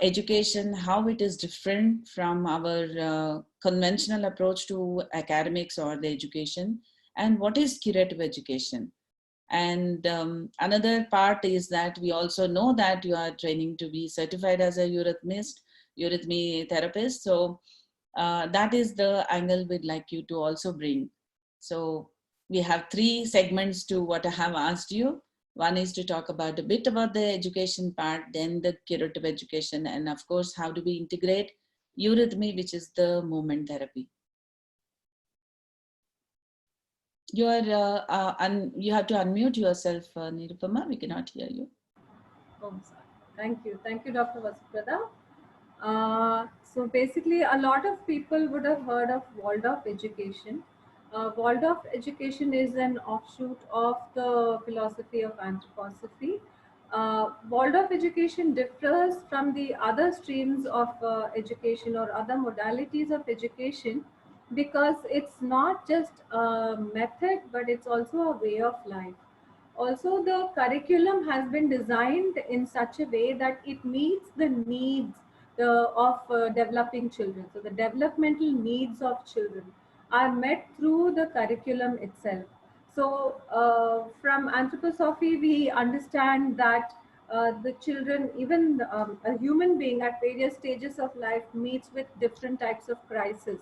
education, how it is different from our conventional approach to academics or the education, and what is curative education? And another part is that we also know that you are training to be certified as a eurythmy therapist. So that is the angle we'd like you to also bring. So we have 3 segments to what I have asked you. One is to talk about a bit about the education part, then the curative education, and of course, how do we integrate eurythmy, which is the movement therapy. You have to unmute yourself, Nirupama. We cannot hear you. Oh, sorry. Thank you, Dr. Vasuprada. So basically, a lot of people would have heard of Waldorf education. Waldorf education is an offshoot of the philosophy of anthroposophy. Waldorf education differs from the other streams of education or other modalities of education because it's not just a method, but it's also a way of life. Also, the curriculum has been designed in such a way that it meets the needs of developing children. So, the developmental needs of children are met through the curriculum itself. So, from anthroposophy, we understand that the children, even a human being at various stages of life, meets with different types of crisis.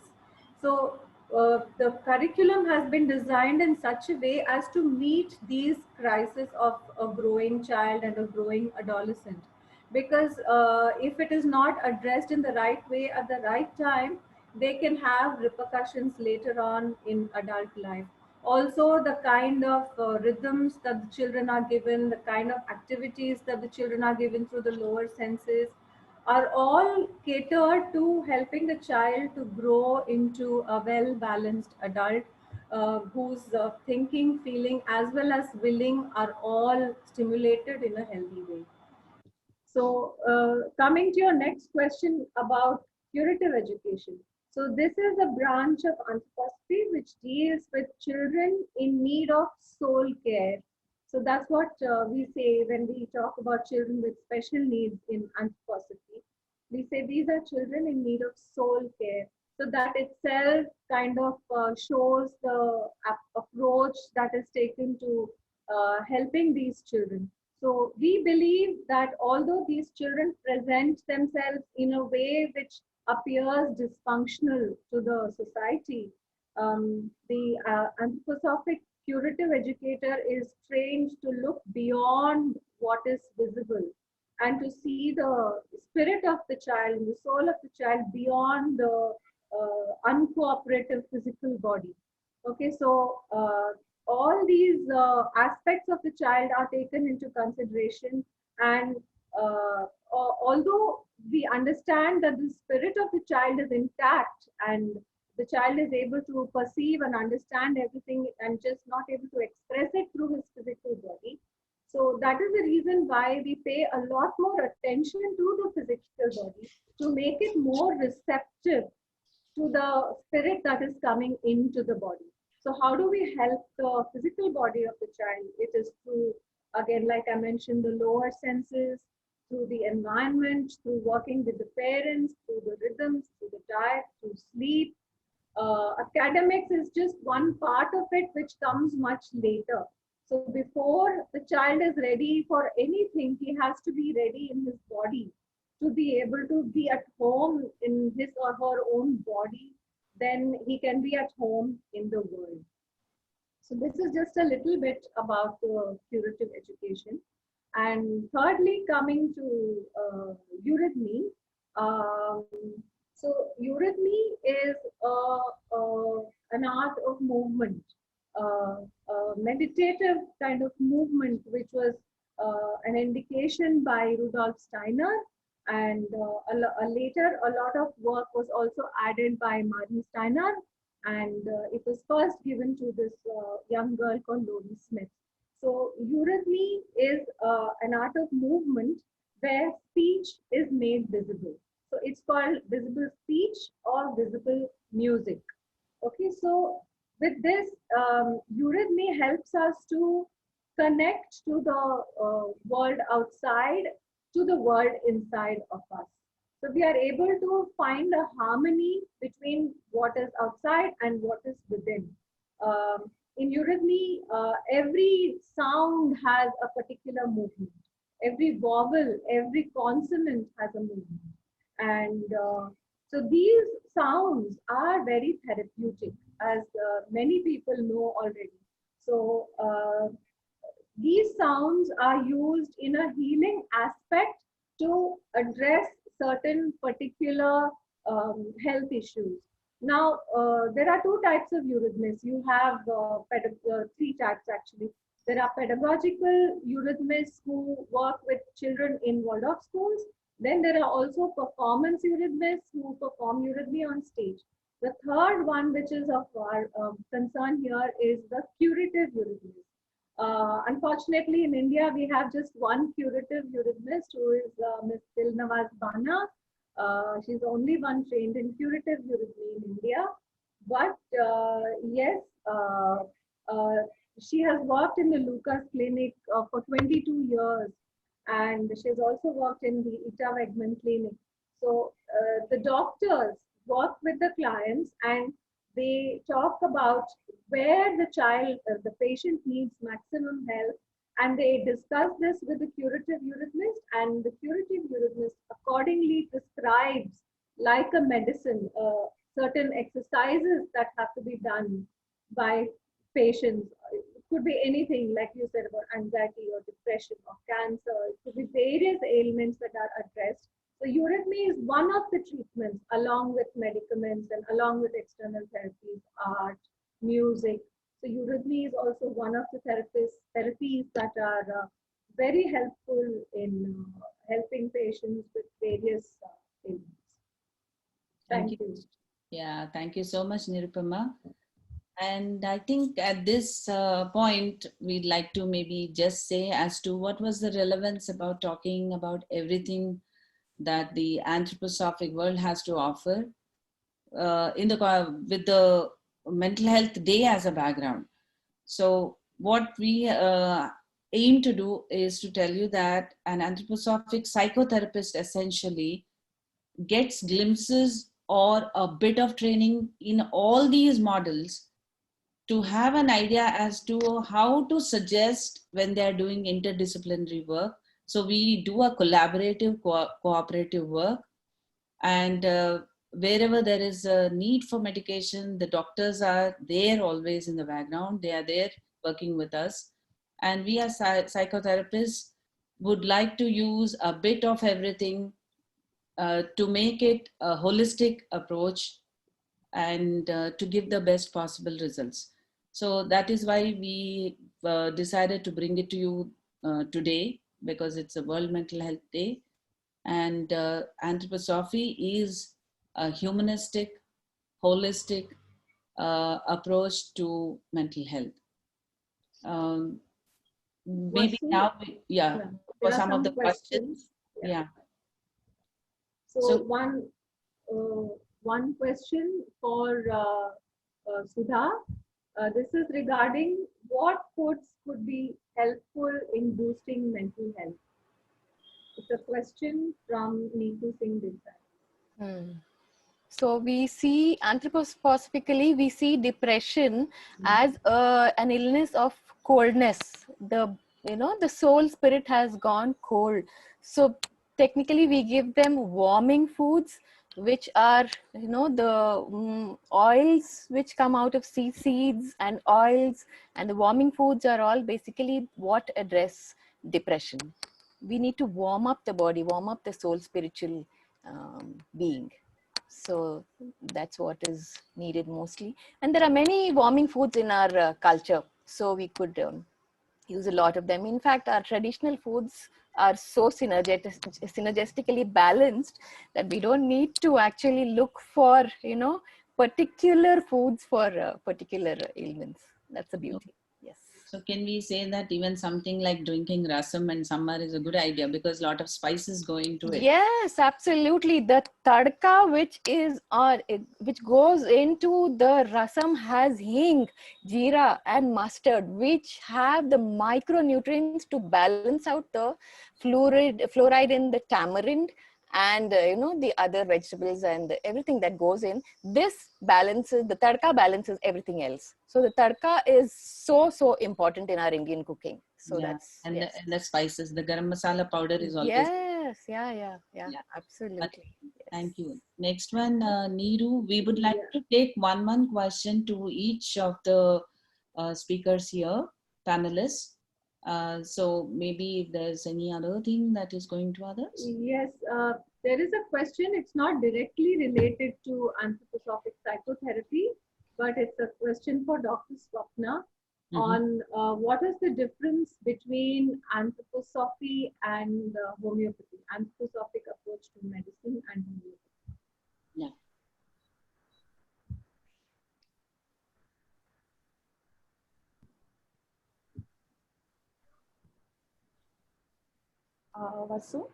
So the curriculum has been designed in such a way as to meet these crises of a growing child and a growing adolescent. Because if it is not addressed in the right way at the right time, they can have repercussions later on in adult life. Also, the kind of rhythms that the children are given, the kind of activities that the children are given through the lower senses, are all catered to helping the child to grow into a well balanced adult whose thinking, feeling, as well as willing are all stimulated in a healthy way. So, coming to your next question about curative education. So, this is a branch of anthroposophy which deals with children in need of soul care. So, that's what we say when we talk about children with special needs in anthroposophy. We say these are children in need of soul care. So, that itself kind of shows the approach that is taken to helping these children. So we believe that although these children present themselves in a way which appears dysfunctional to the society, the anthroposophic curative educator is trained to look beyond what is visible and to see the spirit of the child and the soul of the child beyond the uncooperative physical body. Okay, so all these aspects of the child are taken into consideration, and although we understand that the spirit of the child is intact and the child is able to perceive and understand everything and just not able to express it through his physical body. So that is the reason why we pay a lot more attention to the physical body to make it more receptive to the spirit that is coming into the body. So how do we help the physical body of the child? It is through, again, like I mentioned, the lower senses, through the environment, through working with the parents, through the rhythms, through the diet, through sleep. Academics is just one part of it, which comes much later. So before the child is ready for anything, he has to be ready in his body to be able to be at home in his or her own body. Then he can be at home in the world. So this is just a little bit about the curative education. And thirdly, coming to eurythmy. Um, so eurythmy is an art of movement, a meditative kind of movement, which was an indication by Rudolf Steiner. And later, a lot of work was also added by Marie Steiner, and it was first given to this young girl called Lori Smith. So eurythmy is an art of movement where speech is made visible. So it's called visible speech or visible music. Okay, so with this, eurythmy helps us to connect to the world outside, to the world inside of us. So we are able to find a harmony between what is outside and what is within. In eurythmy, every sound has a particular movement. Every vowel, every consonant has a movement. And so these sounds are very therapeutic, as many people know already. So these sounds are used in a healing aspect to address certain particular health issues. Now, there are two types of eurythmists. You have three types actually. There are pedagogical eurythmists who work with children in Waldorf schools. Then there are also performance eurythmists who perform eurythmy on stage. The third one, which is of our concern here, is the curative eurythmist. Unfortunately, in India, we have just one curative eurythmist who is Ms. Dilnawaz Bana. She's only one trained in curative eurythmy in India. But yes, uh, she has worked in the Lucas Clinic for 22 years, and she's also worked in the Ita Wegman Clinic. So the doctors work with the clients and they talk about where the child, the patient needs maximum help, and they discuss this with the curative eurythmist, and the curative eurythmist accordingly prescribes, like a medicine, certain exercises that have to be done by patients. It could be anything, like you said, about anxiety or depression or cancer. It could be various ailments that are addressed. So eurythmy is one of the treatments, along with medicaments and along with external therapies, art, music. So eurythmy is also one of the therapies that are very helpful in helping patients with various ailments. Thank you. Yeah, thank you so much, Nirupama. And I think at this point, we'd like to maybe just say as to what was the relevance about talking about everything that the anthroposophic world has to offer with the mental health day as a background. So what we aim to do is to tell you that an anthroposophic psychotherapist essentially gets glimpses or a bit of training in all these models to have an idea as to how to suggest when they're doing interdisciplinary work. So we do a collaborative, cooperative work, and wherever there is a need for medication, the doctors are there always in the background. They are there working with us. And we as psychotherapists would like to use a bit of everything to make it a holistic approach and to give the best possible results. So that is why we decided to bring it to you today, because it's a World Mental Health Day. And anthroposophy is a humanistic, holistic approach to mental health. Maybe now, for some of the questions. Yeah. So one question for Sudha. This is regarding what foods could be helpful in boosting mental health. It's a question from Neetu Singh Desai. So we see anthroposophically, we see depression as an illness of coldness. The soul spirit has gone cold. So technically, we give them warming foods, which are the oils which come out of seeds and oils, and the warming foods are all basically what address depression. We need to warm up the body, warm up the soul spiritual being. So that's what is needed mostly. And there are many warming foods in our culture. So we could use a lot of them. In fact, our traditional foods are so synergistically balanced that we don't need to actually look for, particular foods for particular ailments. That's the beauty. Yes. So can we say that even something like drinking rasam in summer is a good idea because a lot of spices go into it? Yes, absolutely. The tadka which goes into the rasam has hing, jeera and mustard, which have the micronutrients to balance out the fluoride in the tamarind and the other vegetables and everything that goes in. This balances, the tadka balances everything else. So the tadka is so important in our Indian cooking. So that's and the spices, the garam masala powder is always yeah, absolutely. Thank you. Next one, Neeru, we would like to take one question to each of the speakers here, panelists. So maybe if there's any other thing that is going to others. Yes, there is a question. It's not directly related to anthroposophic psychotherapy, but it's a question for Dr. Swapna on what is the difference between anthroposophy and homeopathy, anthroposophic approach to medicine and homeopathy. Yeah. Vasu?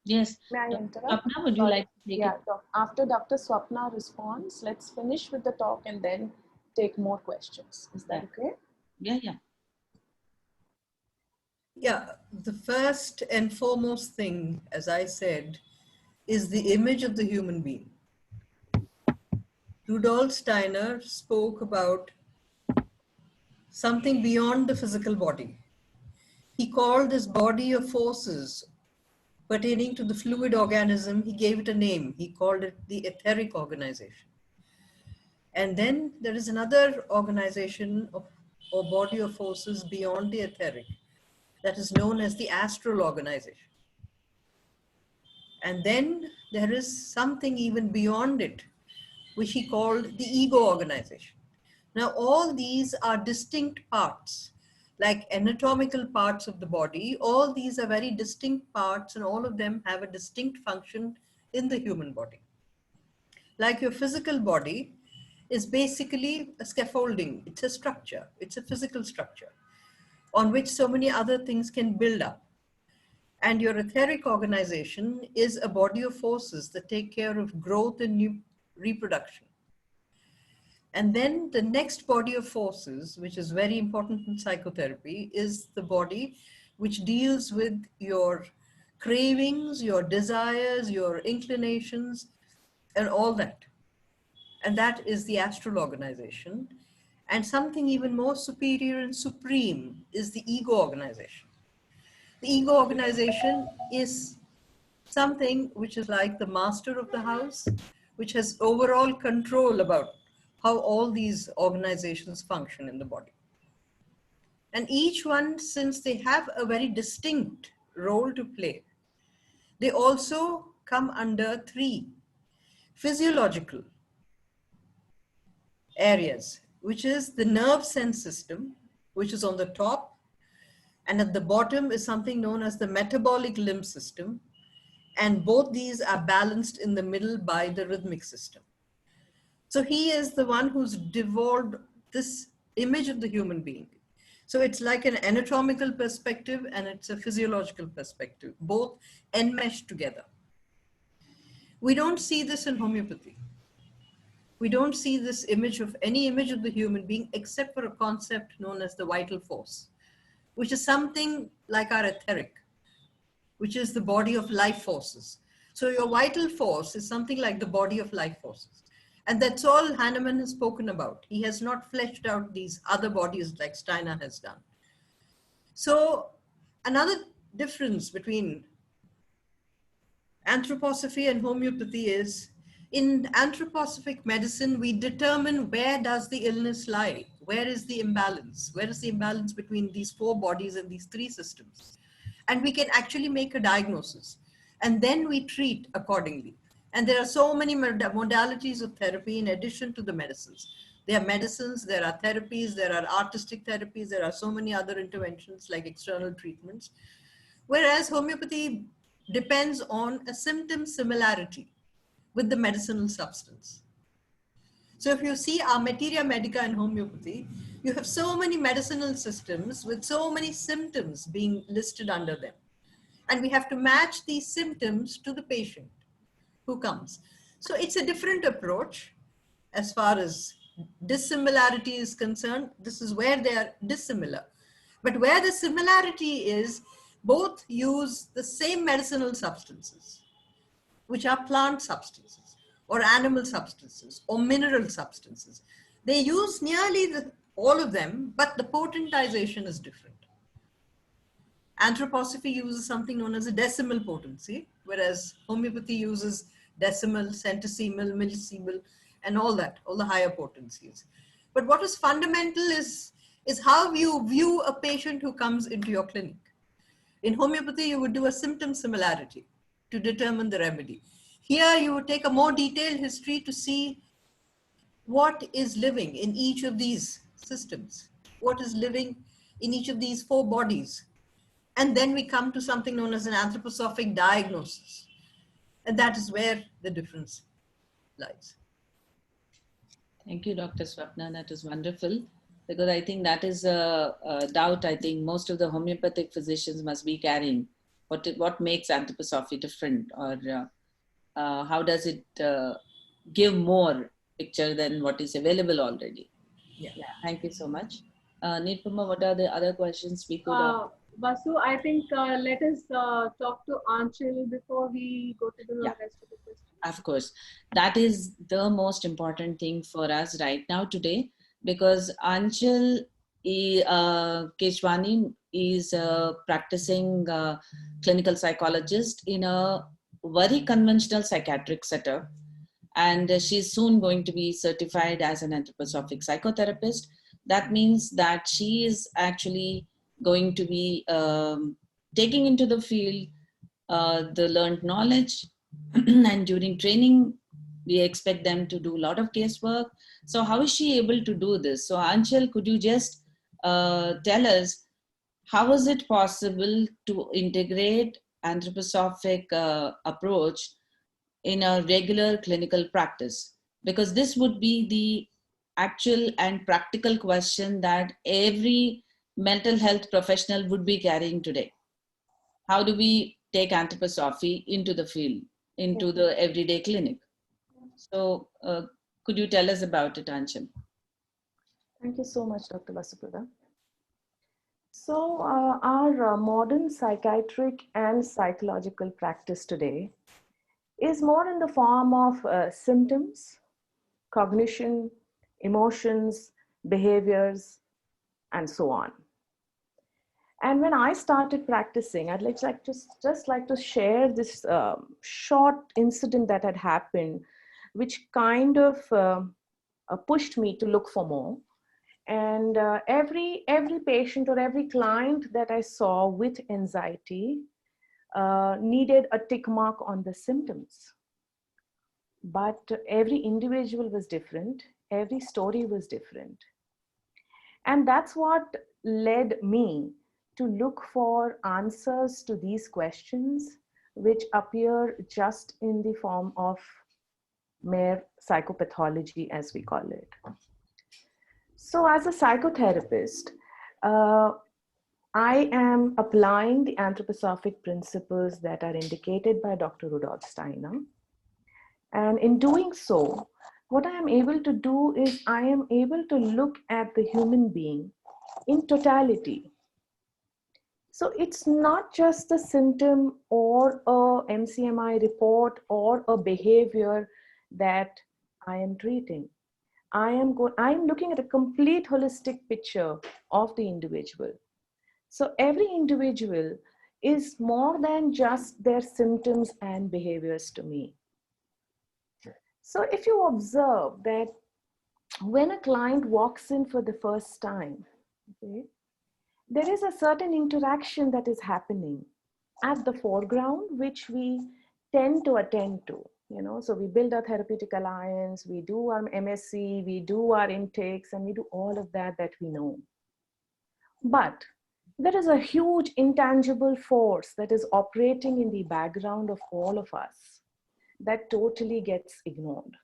Yes. May I Dr. interrupt? Swapna, would you Sorry. like to take Yeah, it? after Dr. Swapna responds, let's finish with the talk and then take more questions. Is that okay? Yeah, yeah. Yeah, the first and foremost thing, as I said, is the image of the human being. Rudolf Steiner spoke about something beyond the physical body. He called this body of forces pertaining to the fluid organism, he gave it a name. He called it the etheric organization. And then there is another organization or body of forces beyond the etheric that is known as the astral organization. And then there is something even beyond it, which he called the ego organization. Now, all these are distinct parts, like anatomical parts of the body. All these are very distinct parts, and all of them have a distinct function in the human body. Like your physical body is basically a scaffolding, it's a structure, it's a physical structure on which so many other things can build up. And your etheric organization is a body of forces that take care of growth and new reproduction. And then the next body of forces, which is very important in psychotherapy, is the body which deals with your cravings, your desires, your inclinations, and all that. And that is the astral organization. And something even more superior and supreme is the ego organization. The ego organization is something which is like the master of the house, which has overall control about how all these organizations function in the body. And each one, since they have a very distinct role to play, they also come under three physiological areas, which is the nerve sense system, which is on the top, and at the bottom is something known as the metabolic limb system, and both these are balanced in the middle by the rhythmic system. So he is the one who's devolved this image of the human being. So it's like an anatomical perspective and it's a physiological perspective, both enmeshed together. We don't see this in homeopathy. We don't see this image of any image of the human being except for a concept known as the vital force, which is something like our etheric, which is the body of life forces. So your vital force is something like the body of life forces. And that's all Hahnemann has spoken about. He has not fleshed out these other bodies like Steiner has done. So another difference between anthroposophy and homeopathy is, in anthroposophic medicine, we determine where does the illness lie? Where is the imbalance? Where is the imbalance between these four bodies and these three systems? And we can actually make a diagnosis. And then we treat accordingly. And there are so many modalities of therapy in addition to the medicines. There are medicines, there are therapies, there are artistic therapies, there are so many other interventions like external treatments. Whereas homeopathy depends on a symptom similarity with the medicinal substance. So if you see our materia medica in homeopathy, you have so many medicinal systems with so many symptoms being listed under them. And we have to match these symptoms to the patient who comes. So it's a different approach as far as dissimilarity is concerned. This is where they are dissimilar. But where the similarity is, both use the same medicinal substances, which are plant substances or animal substances or mineral substances. They use nearly all of them, but the potentization is different. Anthroposophy uses something known as a decimal potency, whereas homeopathy uses decimal, centesimal, millisimal, and all that, all the higher potencies. But what is fundamental is is how you view a patient who comes into your clinic. In homeopathy, you would do a symptom similarity to determine the remedy. Here, you would take a more detailed history to see what is living in each of these systems, what is living in each of these four bodies. And then we come to something known as an anthroposophic diagnosis. And that is where the difference lies. Thank you, Dr. Swapna. That was wonderful, because I think that is a doubt I think most of the homeopathic physicians must be carrying. What makes anthroposophy different, or how does it give more picture than what is available already? Yeah. Thank you so much. Nirpama, what are the other questions we could Vasu, I think let us talk to Anchal before we go to the rest of the questions. Of course, that is the most important thing for us right now today, because Anchal Keshwani is a practicing clinical psychologist in a very conventional psychiatric setup, and she's soon going to be certified as an anthroposophic psychotherapist. That means that she is actually going to be taking into the field the learned knowledge and during training we expect them to do a lot of casework. So how is she able to do this? So Anchal, could you just tell us how is it possible to integrate anthroposophic approach in a regular clinical practice? Because this would be the actual and practical question that every mental health professional would be carrying today. How do we take anthroposophy into the field, into the everyday clinic? So could you tell us about it, Anchal? Thank you so much, Dr. Vasuprada. So our modern psychiatric and psychological practice today is more in the form of symptoms, cognition, emotions, behaviors, and so on. And when I started practicing, I'd just like to share this short incident that had happened, which kind of pushed me to look for more. And every patient or every client that I saw with anxiety needed a tick mark on the symptoms. But every individual was different. Every story was different. And that's what led me to look for answers to these questions, which appear just in the form of mere psychopathology, as we call it. So as a psychotherapist, I am applying the anthroposophic principles that are indicated by Dr. Rudolf Steiner. And in doing so, what I am able to do is I am able to look at the human being in totality. So it's not just a symptom or a MCMI report or a behavior that I am treating. I am looking at a complete holistic picture of the individual. So every individual is more than just their symptoms and behaviors to me. So if you observe that when a client walks in for the first time, okay, there is a certain interaction that is happening at the foreground, which we tend to attend to. So we build our therapeutic alliance, we do our MSc, we do our intakes, and we do all of that we know. But there is a huge intangible force that is operating in the background of all of us that totally gets ignored.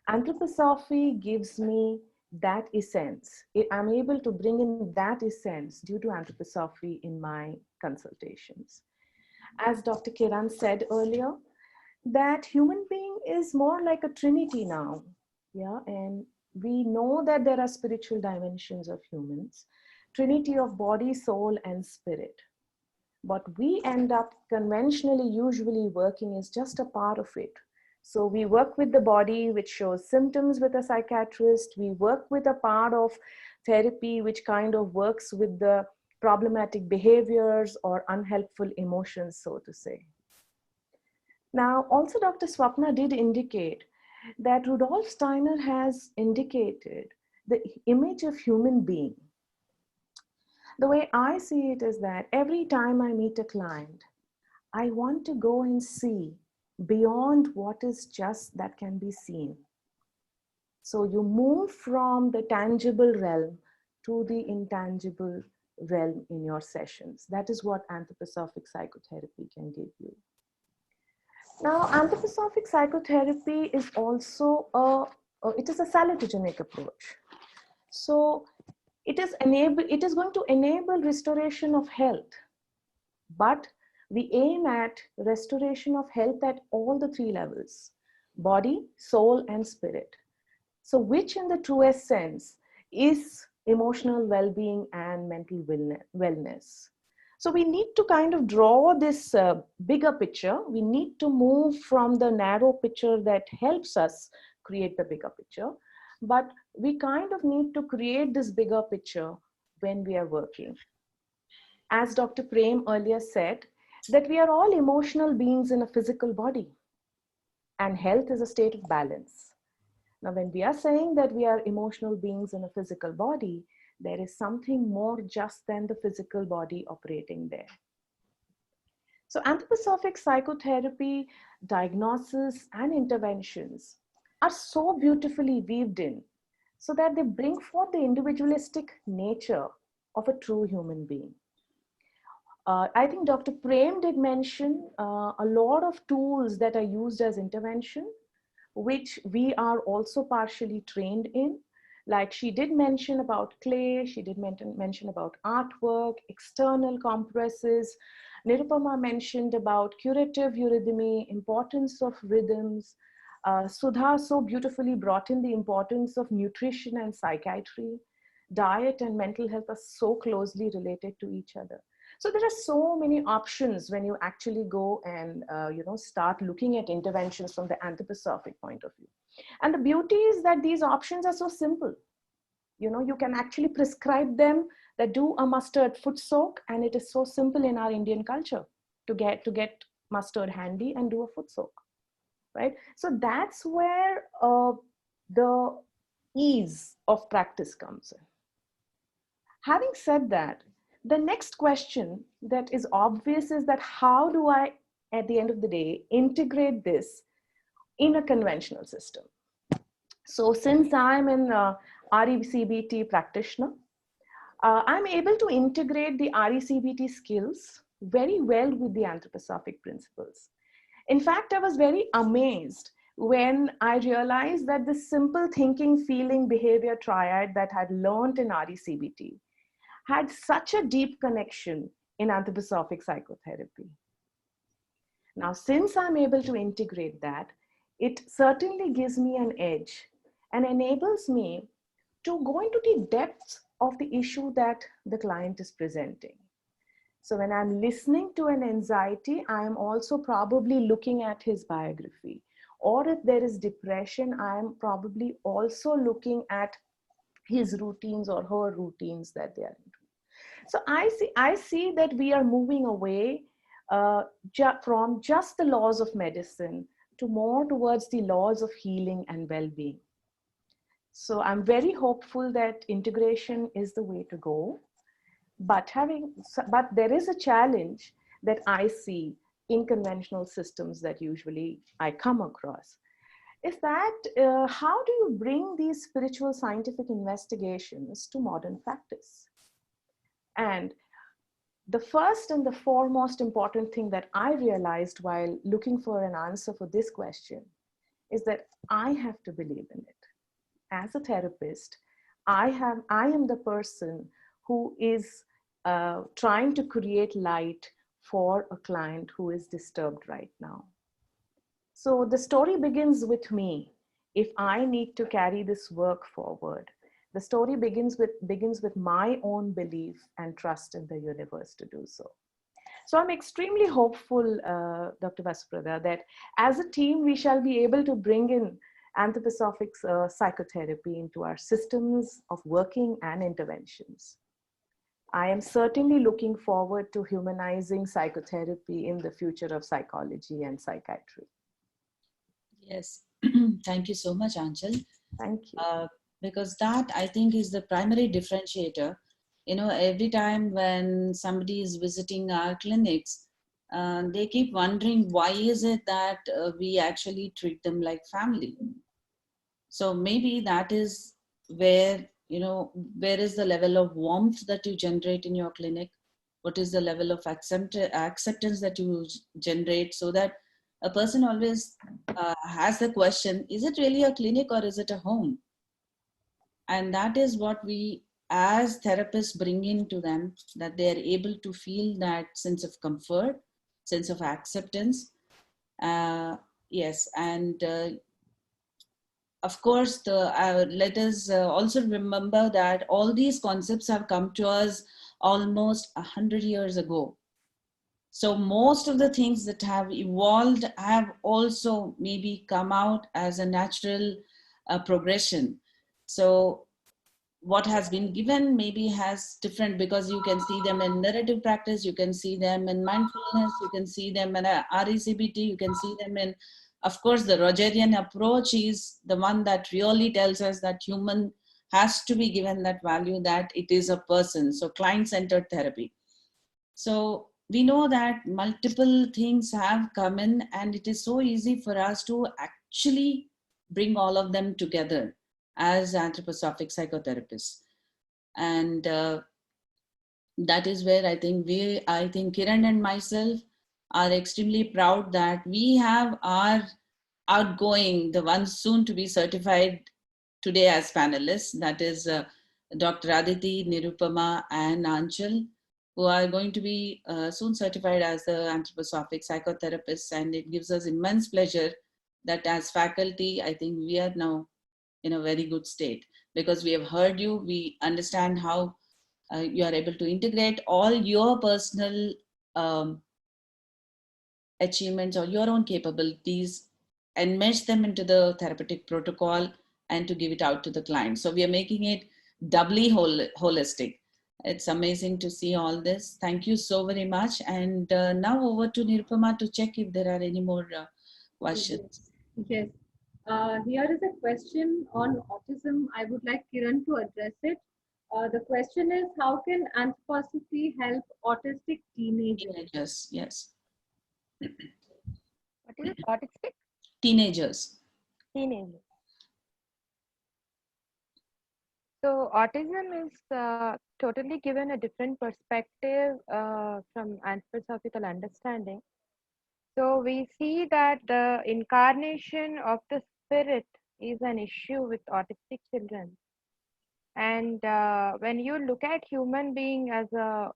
Anthroposophy gives me that essence. I'm able to bring in that essence due to anthroposophy in my consultations. As Dr. Kiran said earlier, that human being is more like a trinity now. Yeah, and we know that there are spiritual dimensions of humans, trinity of body, soul, and spirit. But we end up conventionally usually working is just a part of it. So we work with the body, which shows symptoms with a psychiatrist. We work with a part of therapy, which kind of works with the problematic behaviors or unhelpful emotions, so to say. Now, also Dr. Swapna did indicate that Rudolf Steiner has indicated the image of human being. The way I see it is that every time I meet a client, I want to go and see beyond what is just that can be seen. So you move from the tangible realm to the intangible realm in your sessions. That is what anthroposophic psychotherapy can give you. Now, anthroposophic psychotherapy is also it is a salutogenic approach. So it is going to enable restoration of health, but we aim at restoration of health at all the three levels: body, soul, and spirit. So which in the truest sense is emotional well-being and mental wellness. So we need to kind of draw this bigger picture. We need to move from the narrow picture that helps us create the bigger picture, but we kind of need to create this bigger picture when we are working. As Dr. Prem earlier said, that we are all emotional beings in a physical body, and health is a state of balance. Now, when we are saying that we are emotional beings in a physical body, there is something more just than the physical body operating there. So anthroposophic psychotherapy, diagnosis, and interventions are so beautifully weaved in so that they bring forth the individualistic nature of a true human being. I think Dr. Prem did mention a lot of tools that are used as intervention, which we are also partially trained in. Like she did mention about clay, she did mention about artwork, external compresses. Nirupama mentioned about curative eurythmy, importance of rhythms. Sudha so beautifully brought in the importance of nutrition and psychiatry. Diet and mental health are so closely related to each other. So there are so many options when you actually go and start looking at interventions from the anthroposophic point of view. And the beauty is that these options are so simple. You can actually prescribe them, that do a mustard foot soak, and it is so simple in our Indian culture to get mustard handy and do a foot soak, right? So that's where the ease of practice comes in. Having said that, the next question that is obvious is that how do I, at the end of the day, integrate this in a conventional system? So since I'm an RECBT practitioner, I'm able to integrate the RECBT skills very well with the anthroposophic principles. In fact, I was very amazed when I realized that the simple thinking, feeling, behavior triad that I'd learned in RECBT had such a deep connection in anthroposophic psychotherapy. Now, since I'm able to integrate that, it certainly gives me an edge and enables me to go into the depths of the issue that the client is presenting. So when I'm listening to an anxiety, I'm also probably looking at his biography. Or if there is depression, I'm probably also looking at his routines or her routines that they are into. So I see that we are moving away from just the laws of medicine to more towards the laws of healing and well-being. So I'm very hopeful that integration is the way to go. But there is a challenge that I see in conventional systems that usually I come across, is that how do you bring these spiritual scientific investigations to modern practice? And the first and the foremost important thing that I realized while looking for an answer for this question is that I have to believe in it. As a therapist, I am the person who is trying to create light for a client who is disturbed right now. So the story begins with me. If I need to carry this work forward, the story begins with my own belief and trust in the universe to do so. So I'm extremely hopeful, Dr. Vasuprada, that as a team, we shall be able to bring in anthroposophic psychotherapy into our systems of working and interventions. I am certainly looking forward to humanizing psychotherapy in the future of psychology and psychiatry. Yes, thank you so much, Anchal. Thank you. because that I think is the primary differentiator. You know, every time when somebody is visiting our clinics, they keep wondering why is it that we actually treat them like family. So maybe that is where, you know, where is the level of warmth that you generate in your clinic? What is the level of acceptance that you generate, so that a person always has the question, is it really a clinic or is it a home? And that is what we as therapists bring into them, that they are able to feel that sense of comfort, sense of acceptance. Yes, and of course, let us also remember that all these concepts have come to us almost 100 years ago. So most of the things that have evolved have also maybe come out as a natural progression. So what has been given maybe has different, because you can see them in narrative practice, you can see them in mindfulness, you can see them in RECBT, you can see them in, of course, the Rogerian approach is the one that really tells us that human has to be given that value, that it is a person. So client-centered therapy. So we know that multiple things have come in, and it is so easy for us to actually bring all of them together as anthroposophic psychotherapists. And that is where I think Kiran and myself are extremely proud that we have our outgoing, the ones soon to be certified today as panelists, that is Dr. Aditi, Nirupama, and Anchal, who are going to be soon certified as the anthroposophic psychotherapists. And it gives us immense pleasure that as faculty, I think we are now in a very good state, because we have heard you, we understand how you are able to integrate all your personal achievements or your own capabilities and mesh them into the therapeutic protocol and to give it out to the client. So we are making it doubly holistic. It's amazing to see all this. Thank you so very much. And now over to Nirupama to check if there are any more questions. Yes. Here is a question on autism. I would like Kiran to address it. The question is, how can anthroposophy help autistic teenagers? Teenagers, yes. What is it? Autistic? Teenagers. Teenagers. So autism is totally given a different perspective from anthroposophical understanding. So we see that the incarnation of the spirit is an issue with autistic children. And when you look at human being as a,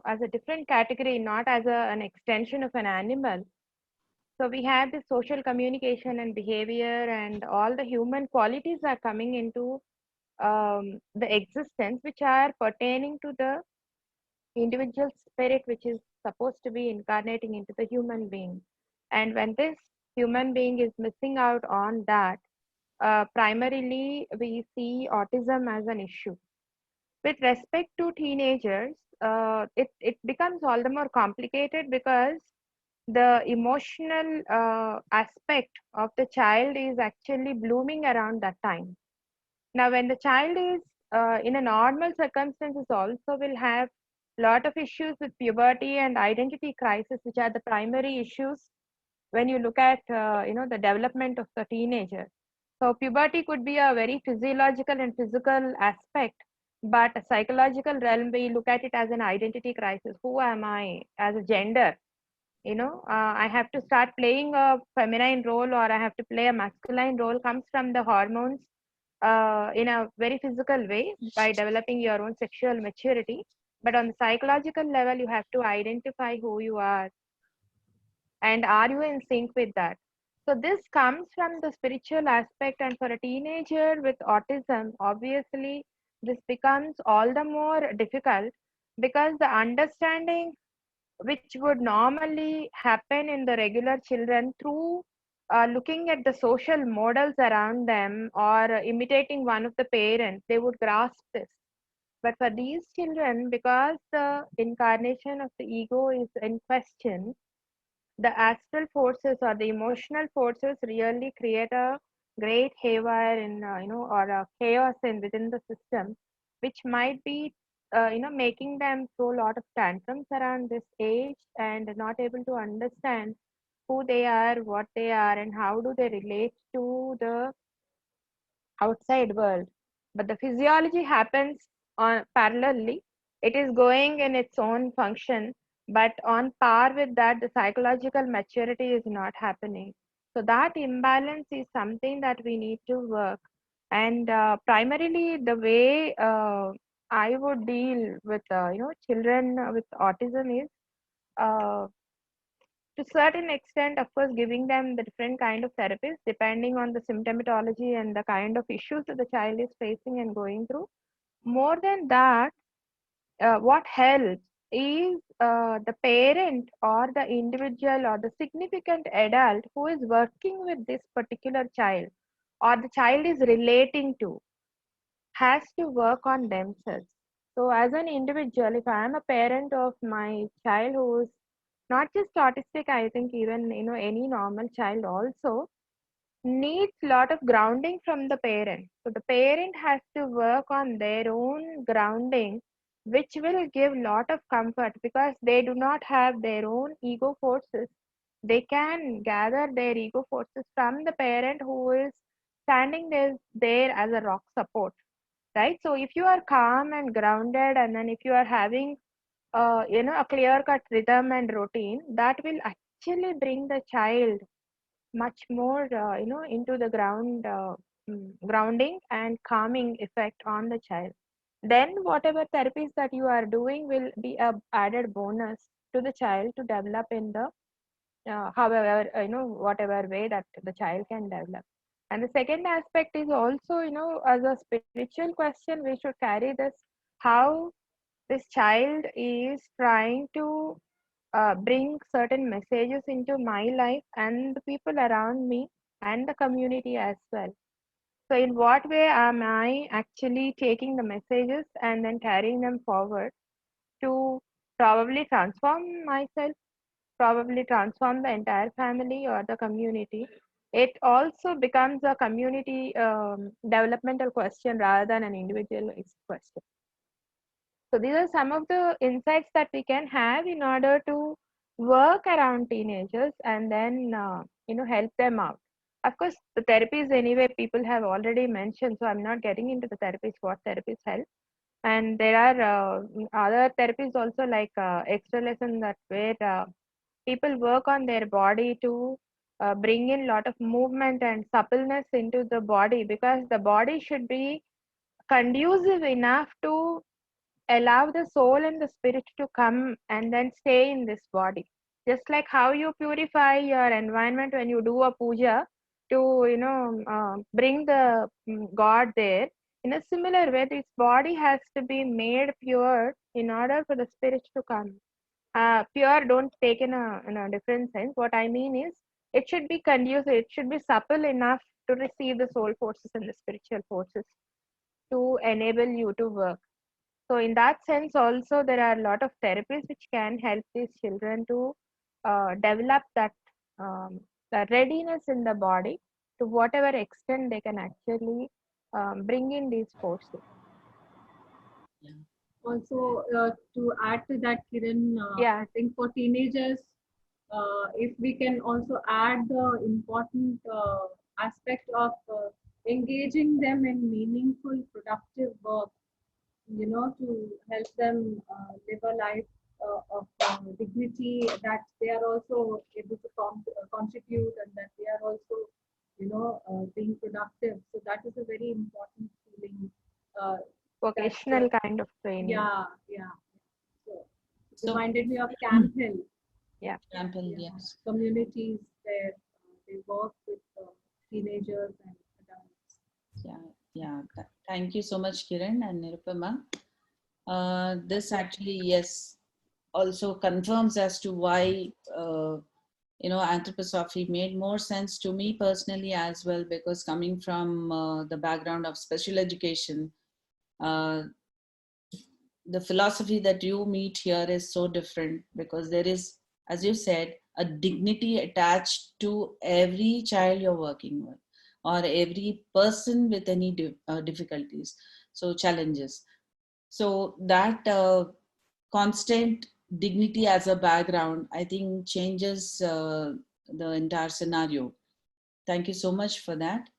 as a different category, not as an extension of an animal. So we have the social communication and behavior, and all the human qualities are coming into the existence, which are pertaining to the individual spirit, which is supposed to be incarnating into the human being. And when this human being is missing out on that, primarily we see autism as an issue. With respect to teenagers, it becomes all the more complicated because the emotional aspect of the child is actually blooming around that time. Now, when the child is in a normal circumstances, also will have lot of issues with puberty and identity crisis, which are the primary issues when you look at the development of the teenager. So puberty could be a very physiological and physical aspect, but a psychological realm, we look at it as an identity crisis. Who am I as a gender? I have to start playing a feminine role, or I have to play a masculine role, comes from the hormones in a very physical way by developing your own sexual maturity. But on the psychological level, you have to identify who you are, and are you in sync with that. So this comes from the spiritual aspect, and for a teenager with autism, obviously this becomes all the more difficult, because the understanding which would normally happen in the regular children through looking at the social models around them, or imitating one of the parents, they would grasp this. But for these children, because the incarnation of the ego is in question, the astral forces or the emotional forces really create a great haywire in or a chaos in within the system, which might be making them throw a lot of tantrums around this age and not able to understand who they are, what they are, and how do they relate to the outside world. But the physiology happens on parallelly. It is going in its own function, but on par with that, the psychological maturity is not happening. So that imbalance is something that we need to work. And primarily, the way I would deal with children with autism is uh, to certain extent, of course, giving them the different kind of therapies depending on the symptomatology and the kind of issues that the child is facing and going through. More than that, what helps is the parent or the individual or the significant adult who is working with this particular child or the child is relating to has to work on themselves. So, as an individual, if I am a parent of my child who is not just autistic, I think even any normal child also needs lot of grounding from the parent. So the parent has to work on their own grounding, which will give lot of comfort because they do not have their own ego forces. They can gather their ego forces from the parent who is standing there as a rock support, right? So if you are calm and grounded, and then if you are having a clear cut rhythm and routine, that will actually bring the child much more into the grounding and calming effect on the child. Then whatever therapies that you are doing will be a added bonus to the child to develop in the however whatever way that the child can develop. And the second aspect is also as a spiritual question we should carry this, how this child is trying to bring certain messages into my life and the people around me and the community as well. So, in what way am I actually taking the messages and then carrying them forward to probably transform myself, probably transform the entire family or the community? It also becomes a community developmental question rather than an individualized question. So these are some of the insights that we can have in order to work around teenagers and then help them out. Of course, the therapies anyway people have already mentioned, so I'm not getting into the therapies what therapies help. And there are other therapies also like extra lesson that where people work on their body to bring in lot of movement and suppleness into the body because the body should be conducive enough to allow the soul and the spirit to come and then stay in this body, just like how you purify your environment when you do a puja to bring the god there. In a similar way, this body has to be made pure in order for the spirit to come. Pure don't take in a different sense. What I mean is it should be conducive, it should be supple enough to receive the soul forces and the spiritual forces to enable you to work. So in that sense, also there are a lot of therapies which can help these children to develop that readiness in the body to whatever extent they can actually bring in these forces. Yeah. Also, to add to that, Kiran, Yeah. I think for teenagers, if we can also add the important aspect of engaging them in meaningful, productive work, to help them live a life of dignity, that they are also able to contribute and that they are also, being productive. So that is a very important feeling. That Vocational kind of training. yeah. So it So, reminded me of Camp Hill. Yeah. example, Yeah, yes. communities where they work with teenagers and adults. Yeah, yeah. Thank you so much, Kiran and Nirupama. This actually, yes, also confirms as to why anthroposophy made more sense to me personally as well, because coming from the background of special education, uh, the philosophy that you meet here is so different because there is, as you said, a dignity attached to every child you're working with. or every person with any difficulties, so challenges. So that constant dignity as a background, I think, changes the entire scenario. Thank you so much for that.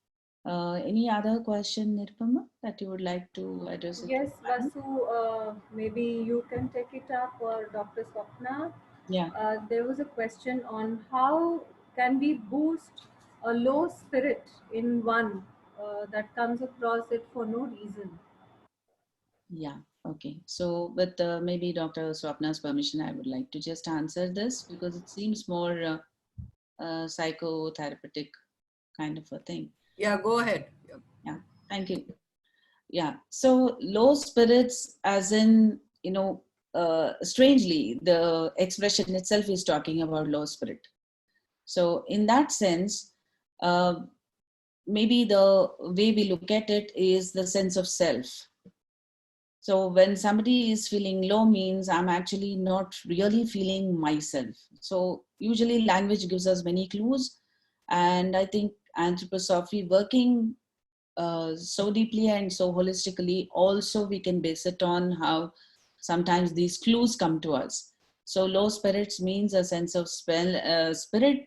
Any other question, Nirpama, that you would like to address it to? Yes, Vasu, maybe you can take it up, or Dr. Swapna. Yeah. There was a question on how can we boost a low spirit in one that comes across it for no reason. Yeah. Okay. So, with maybe Dr. Swapna's permission, I would like to just answer this because it seems more psychotherapeutic kind of a thing. Yeah, go ahead. Yeah. Thank you. Yeah. So, low spirits, as in, strangely, the expression itself is talking about low spirit. So, in that sense, uh, maybe the way we look at it is the sense of self. So when somebody is feeling low means I'm actually not really feeling myself. So usually language gives us many clues. And I think anthroposophy working so deeply and so holistically, also we can base it on how sometimes these clues come to us. So low spirits means a sense of spirit,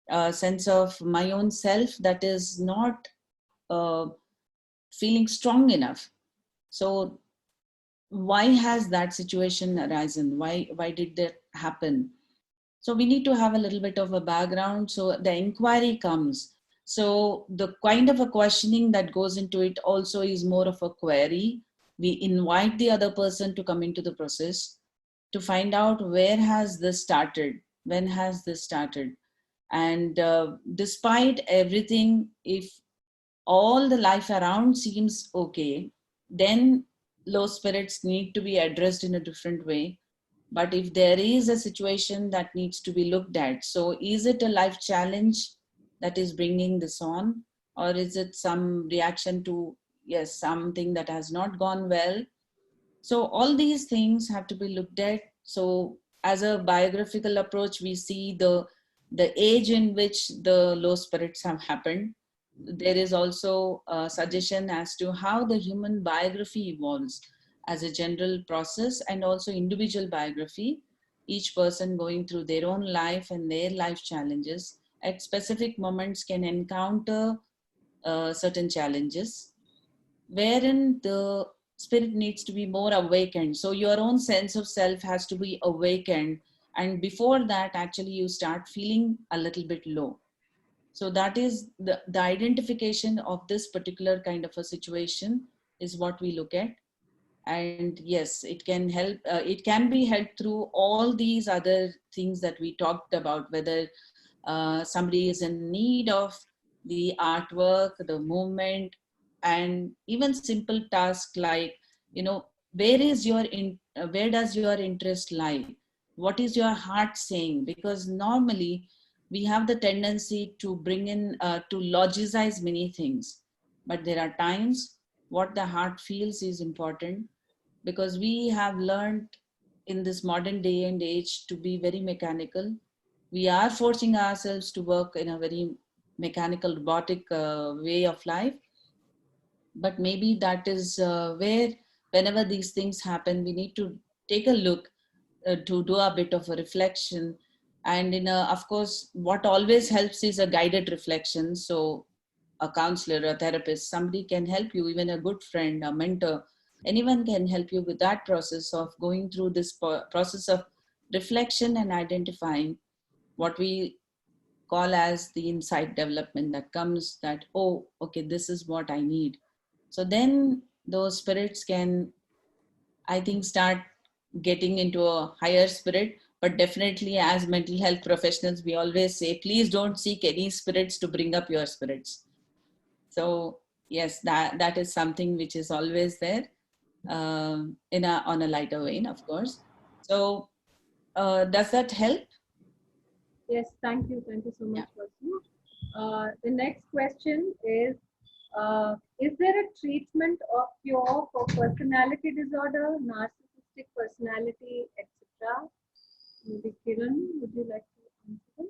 a sense of my own self that is not uh, feeling strong enough. So why has that situation arisen? Why did that happen? So we need to have a little bit of a background. So the inquiry comes. So the kind of a questioning that goes into it also is more of a query. We invite the other person to come into the process to find out where has this started, when has this started. And despite everything, if all the life around seems okay, then low spirits need to be addressed in a different way. But if there is a situation that needs to be looked at, so is it a life challenge that is bringing this on, or is it some reaction to, yes, something that has not gone well? So all these things have to be looked at. So as a biographical approach, we see the age in which the low spirits have happened. There is also a suggestion as to how the human biography evolves as a general process, and also individual biography, each person going through their own life and their life challenges at specific moments can encounter certain challenges wherein the spirit needs to be more awakened. So your own sense of self has to be awakened, and before that actually you start feeling a little bit low. So that is the identification of this particular kind of a situation is what we look at. And yes, it can help, it can be helped through all these other things that we talked about, whether somebody is in need of the artwork, the movement, and even simple tasks like, where does your interest lie? What is your heart saying? Because normally we have the tendency to bring in, to logicize many things. But there are times what the heart feels is important, because we have learned in this modern day and age to be very mechanical. We are forcing ourselves to work in a very mechanical, robotic way of life. But maybe that is where, whenever these things happen, we need to take a look, to do a bit of a reflection. And of course, what always helps is a guided reflection. So a counselor, a therapist, somebody can help you, even a good friend, a mentor, anyone can help you with that process of going through this process of reflection and identifying what we call as the insight development that comes, that, oh, okay, this is what I need. So then those spirits can, I think, start getting into a higher spirit. But definitely, as mental health professionals, we always say, please don't seek any spirits to bring up your spirits. So yes, that is something which is always there, on a lighter vein, of course. So does that help? Yes, thank you. Thank you so Yeah. much, Vasu. The next question is there a treatment or cure for personality disorder, narcissistic personality, etc.? Maybe Kiran, would you like to answer?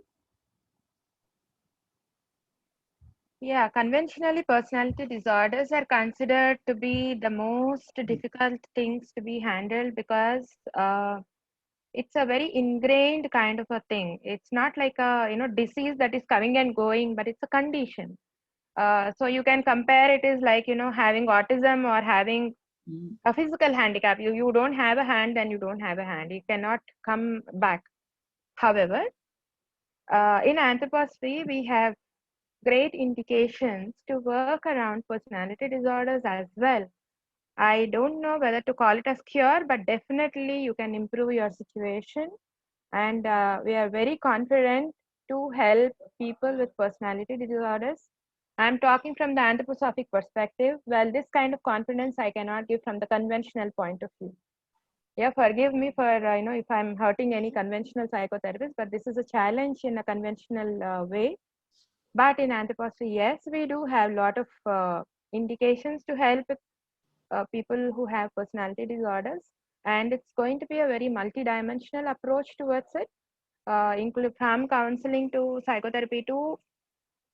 Yeah, conventionally, personality disorders are considered to be the most difficult things to be handled because it's a very ingrained kind of a thing. It's not like a disease that is coming and going, but it's a condition. So you can compare it is like having autism or having Mm. a physical handicap. You don't have a hand, then you don't have a hand. You cannot come back. However, in anthroposophy, we have great indications to work around personality disorders as well. I don't know whether to call it as cure, but definitely you can improve your situation. And we are very confident to help people with personality disorders. I'm talking from the anthroposophic perspective. Well, this kind of confidence I cannot give from the conventional point of view. Yeah, forgive me for if I'm hurting any conventional psychotherapist, but this is a challenge in a conventional way. But in anthroposophy, yes, we do have a lot of indications to help people who have personality disorders, and it's going to be a very multidimensional approach towards it, include from counseling to psychotherapy to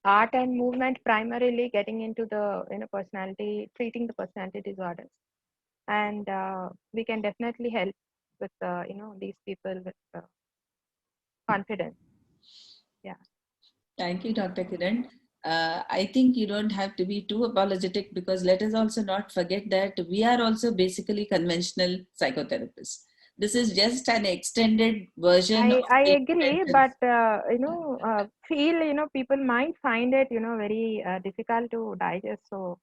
art and movement, primarily getting into the personality, treating the personality disorders, and we can definitely help with these people with confidence. Yeah. Thank you, Dr. Kiran. I think you don't have to be too apologetic, because let us also not forget that we are also basically conventional psychotherapists. This is just an extended version of I treatment. agree, but feel people might find it very difficult to digest. So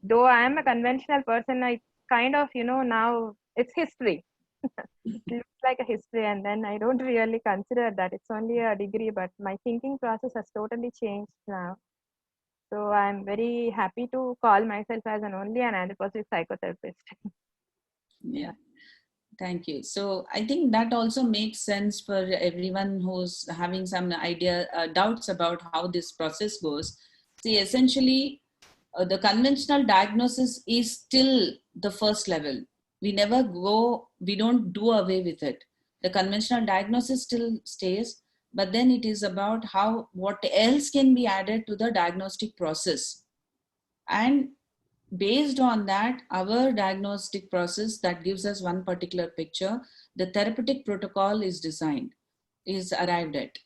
though I am a conventional person, I kind of now it's history. It looks like a history, and then I don't really consider that it's only a degree, but my thinking process has totally changed now. So I'm very happy to call myself as an only an anthroposophic psychotherapist. Yeah. Thank you. So I think that also makes sense for everyone who's having some idea, doubts about how this process goes. See, essentially, the conventional diagnosis is still the first level. We don't do away with it. The conventional diagnosis still stays, but then it is about what else can be added to the diagnostic process. And based on that, our diagnostic process that gives us one particular picture, the therapeutic protocol is designed, is arrived at.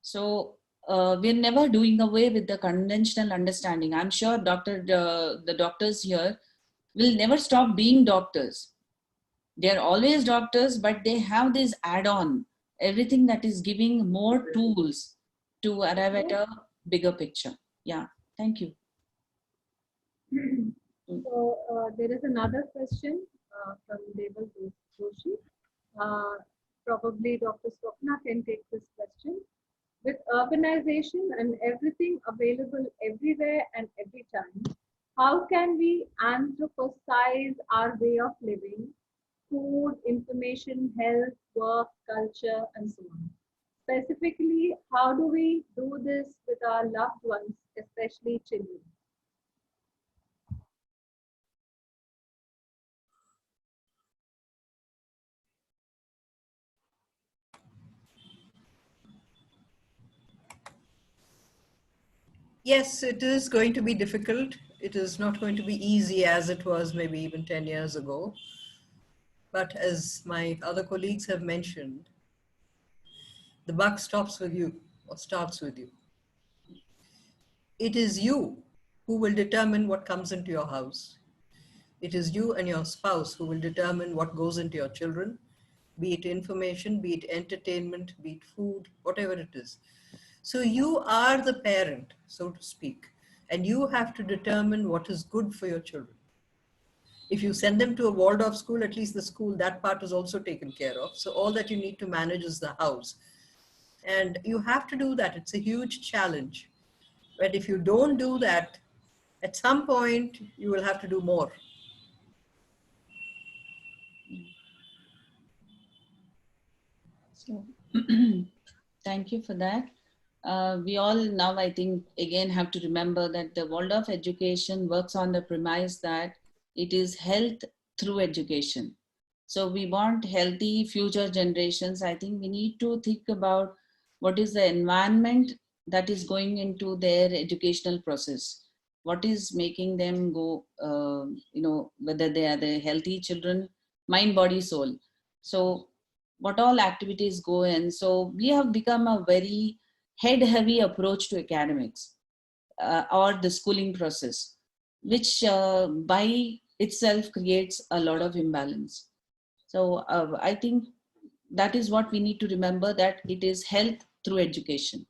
So we're never doing away with the conventional understanding. I'm sure the doctors here will never stop being doctors. They're always doctors, but they have this add-on, everything that is giving more tools to arrive at a bigger picture. Yeah, thank you. So there is another question from Deval Joshi. Uh, Probably Dr. Swapna can take this question. With urbanization and everything available everywhere and every time, how can we anthroposize our way of living, food, information, health, work, culture, and so on? Specifically, how do we do this with our loved ones, especially children? Yes, it is going to be difficult. It is not going to be easy as it was maybe even 10 years ago. But as my other colleagues have mentioned, the buck stops with you or starts with you. It is you who will determine what comes into your house. It is you and your spouse who will determine what goes into your children, be it information, be it entertainment, be it food, whatever it is. So you are the parent, so to speak, and you have to determine what is good for your children. If you send them to a Waldorf school, at least the school, that part is also taken care of. So all that you need to manage is the house. And you have to do that. It's a huge challenge. But if you don't do that, at some point, you will have to do more. So, thank you for that. We all now, I think, again have to remember that the Waldorf education works on the premise that it is health through education. So we want healthy future generations. I think we need to think about what is the environment that is going into their educational process. What is making them go, whether they are the healthy children, mind, body, soul. So what all activities go in. So we have become a very head heavy approach to academics, or the schooling process, which by itself creates a lot of imbalance. So I think that is what we need to remember, that it is health through education.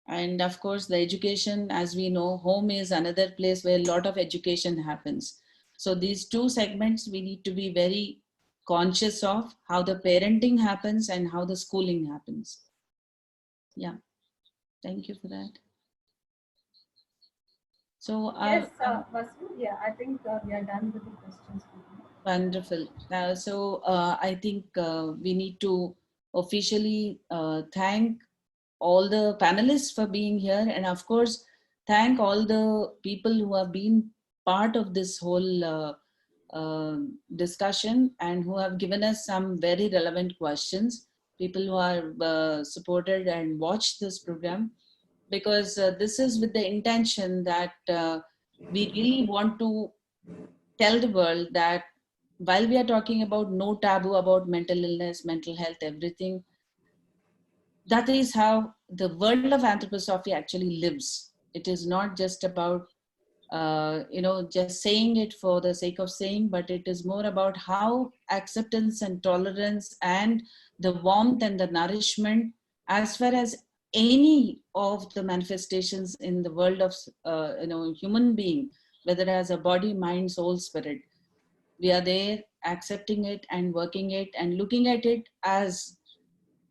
And of course, the education, as we know, home is another place where a lot of education happens. So these two segments, we need to be very conscious of how the parenting happens and how the schooling happens. Yeah, thank you for that. So Yes, Vasu, yeah, I think we are done with the questions. wonderful. I think we need to officially thank all the panelists for being here, and of course thank all the people who have been part of this whole discussion and who have given us some very relevant questions, people who are supported and watched this program, because this is with the intention that we really want to tell the world that while we are talking about no taboo about mental illness, mental health, everything, that is how the world of anthroposophy actually lives. It is not just about just saying it for the sake of saying, but it is more about how acceptance and tolerance and the warmth and the nourishment, as far as any of the manifestations in the world of human being, whether as a body, mind, soul, spirit, we are there accepting it and working it and looking at it as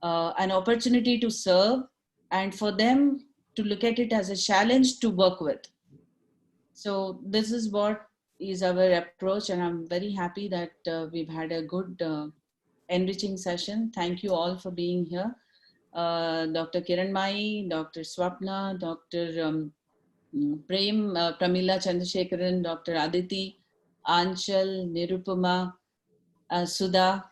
an opportunity to serve, and for them to look at it as a challenge to work with. So this is what is our approach, and I'm very happy that we've had a good enriching session. Thank you all for being here. Dr. Kiran Mai, Dr. Swapna, Dr. Prem, Pramila Chandrasekharan, Dr. Aditi, Anchal, Nirupama, Sudha.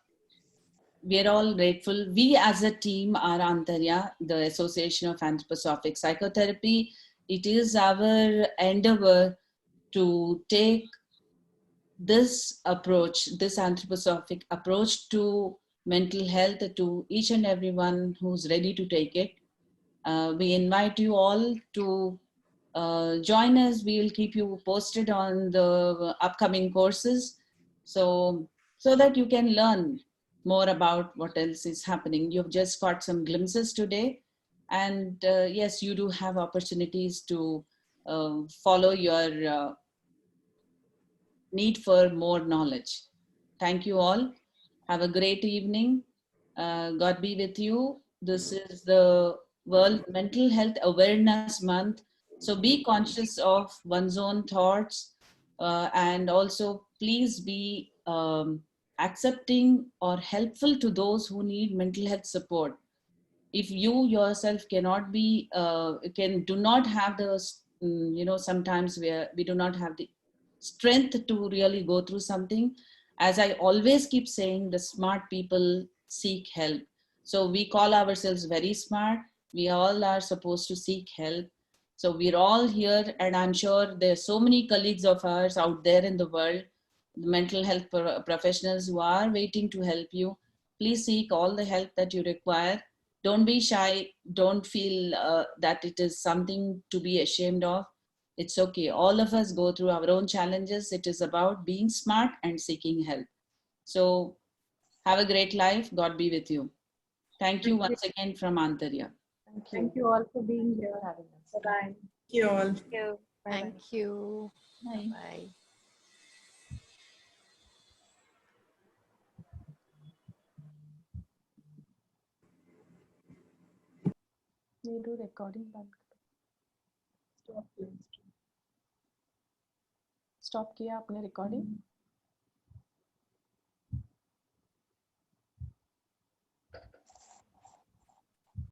We are all grateful. We as a team are Antarya, the Association of Anthroposophic Psychotherapy. It is our endeavor to take this approach, this anthroposophic approach to mental health to each and everyone who's ready to take it. We invite you all to join us. We will keep you posted on the upcoming courses, so that you can learn more about what else is happening. You've just got some glimpses today, and yes, you do have opportunities to follow your need for more knowledge. Thank you all. Have a great evening. God be with you. This is the World Mental Health Awareness Month. So be conscious of one's own thoughts, and also please be accepting or helpful to those who need mental health support. If you yourself cannot be, do not have the, sometimes we do not have the strength to really go through something. As I always keep saying, the smart people seek help. So we call ourselves very smart. We all are supposed to seek help. So we're all here, and I'm sure there's so many colleagues of ours out there in the world, the mental health professionals who are waiting to help you. Please seek all the help that you require. Don't be shy. Don't feel that it is something to be ashamed of. It's okay. All of us go through our own challenges. It is about being smart and seeking help. So have a great life. God be with you. Thank you once again from Antarya. Thank Thank you you all for being for here. having us. Bye-bye. You all. Thank you. Bye-bye. Thank you. Bye. Bye. ये do recording बंद Stop, please. stop किया आपने recording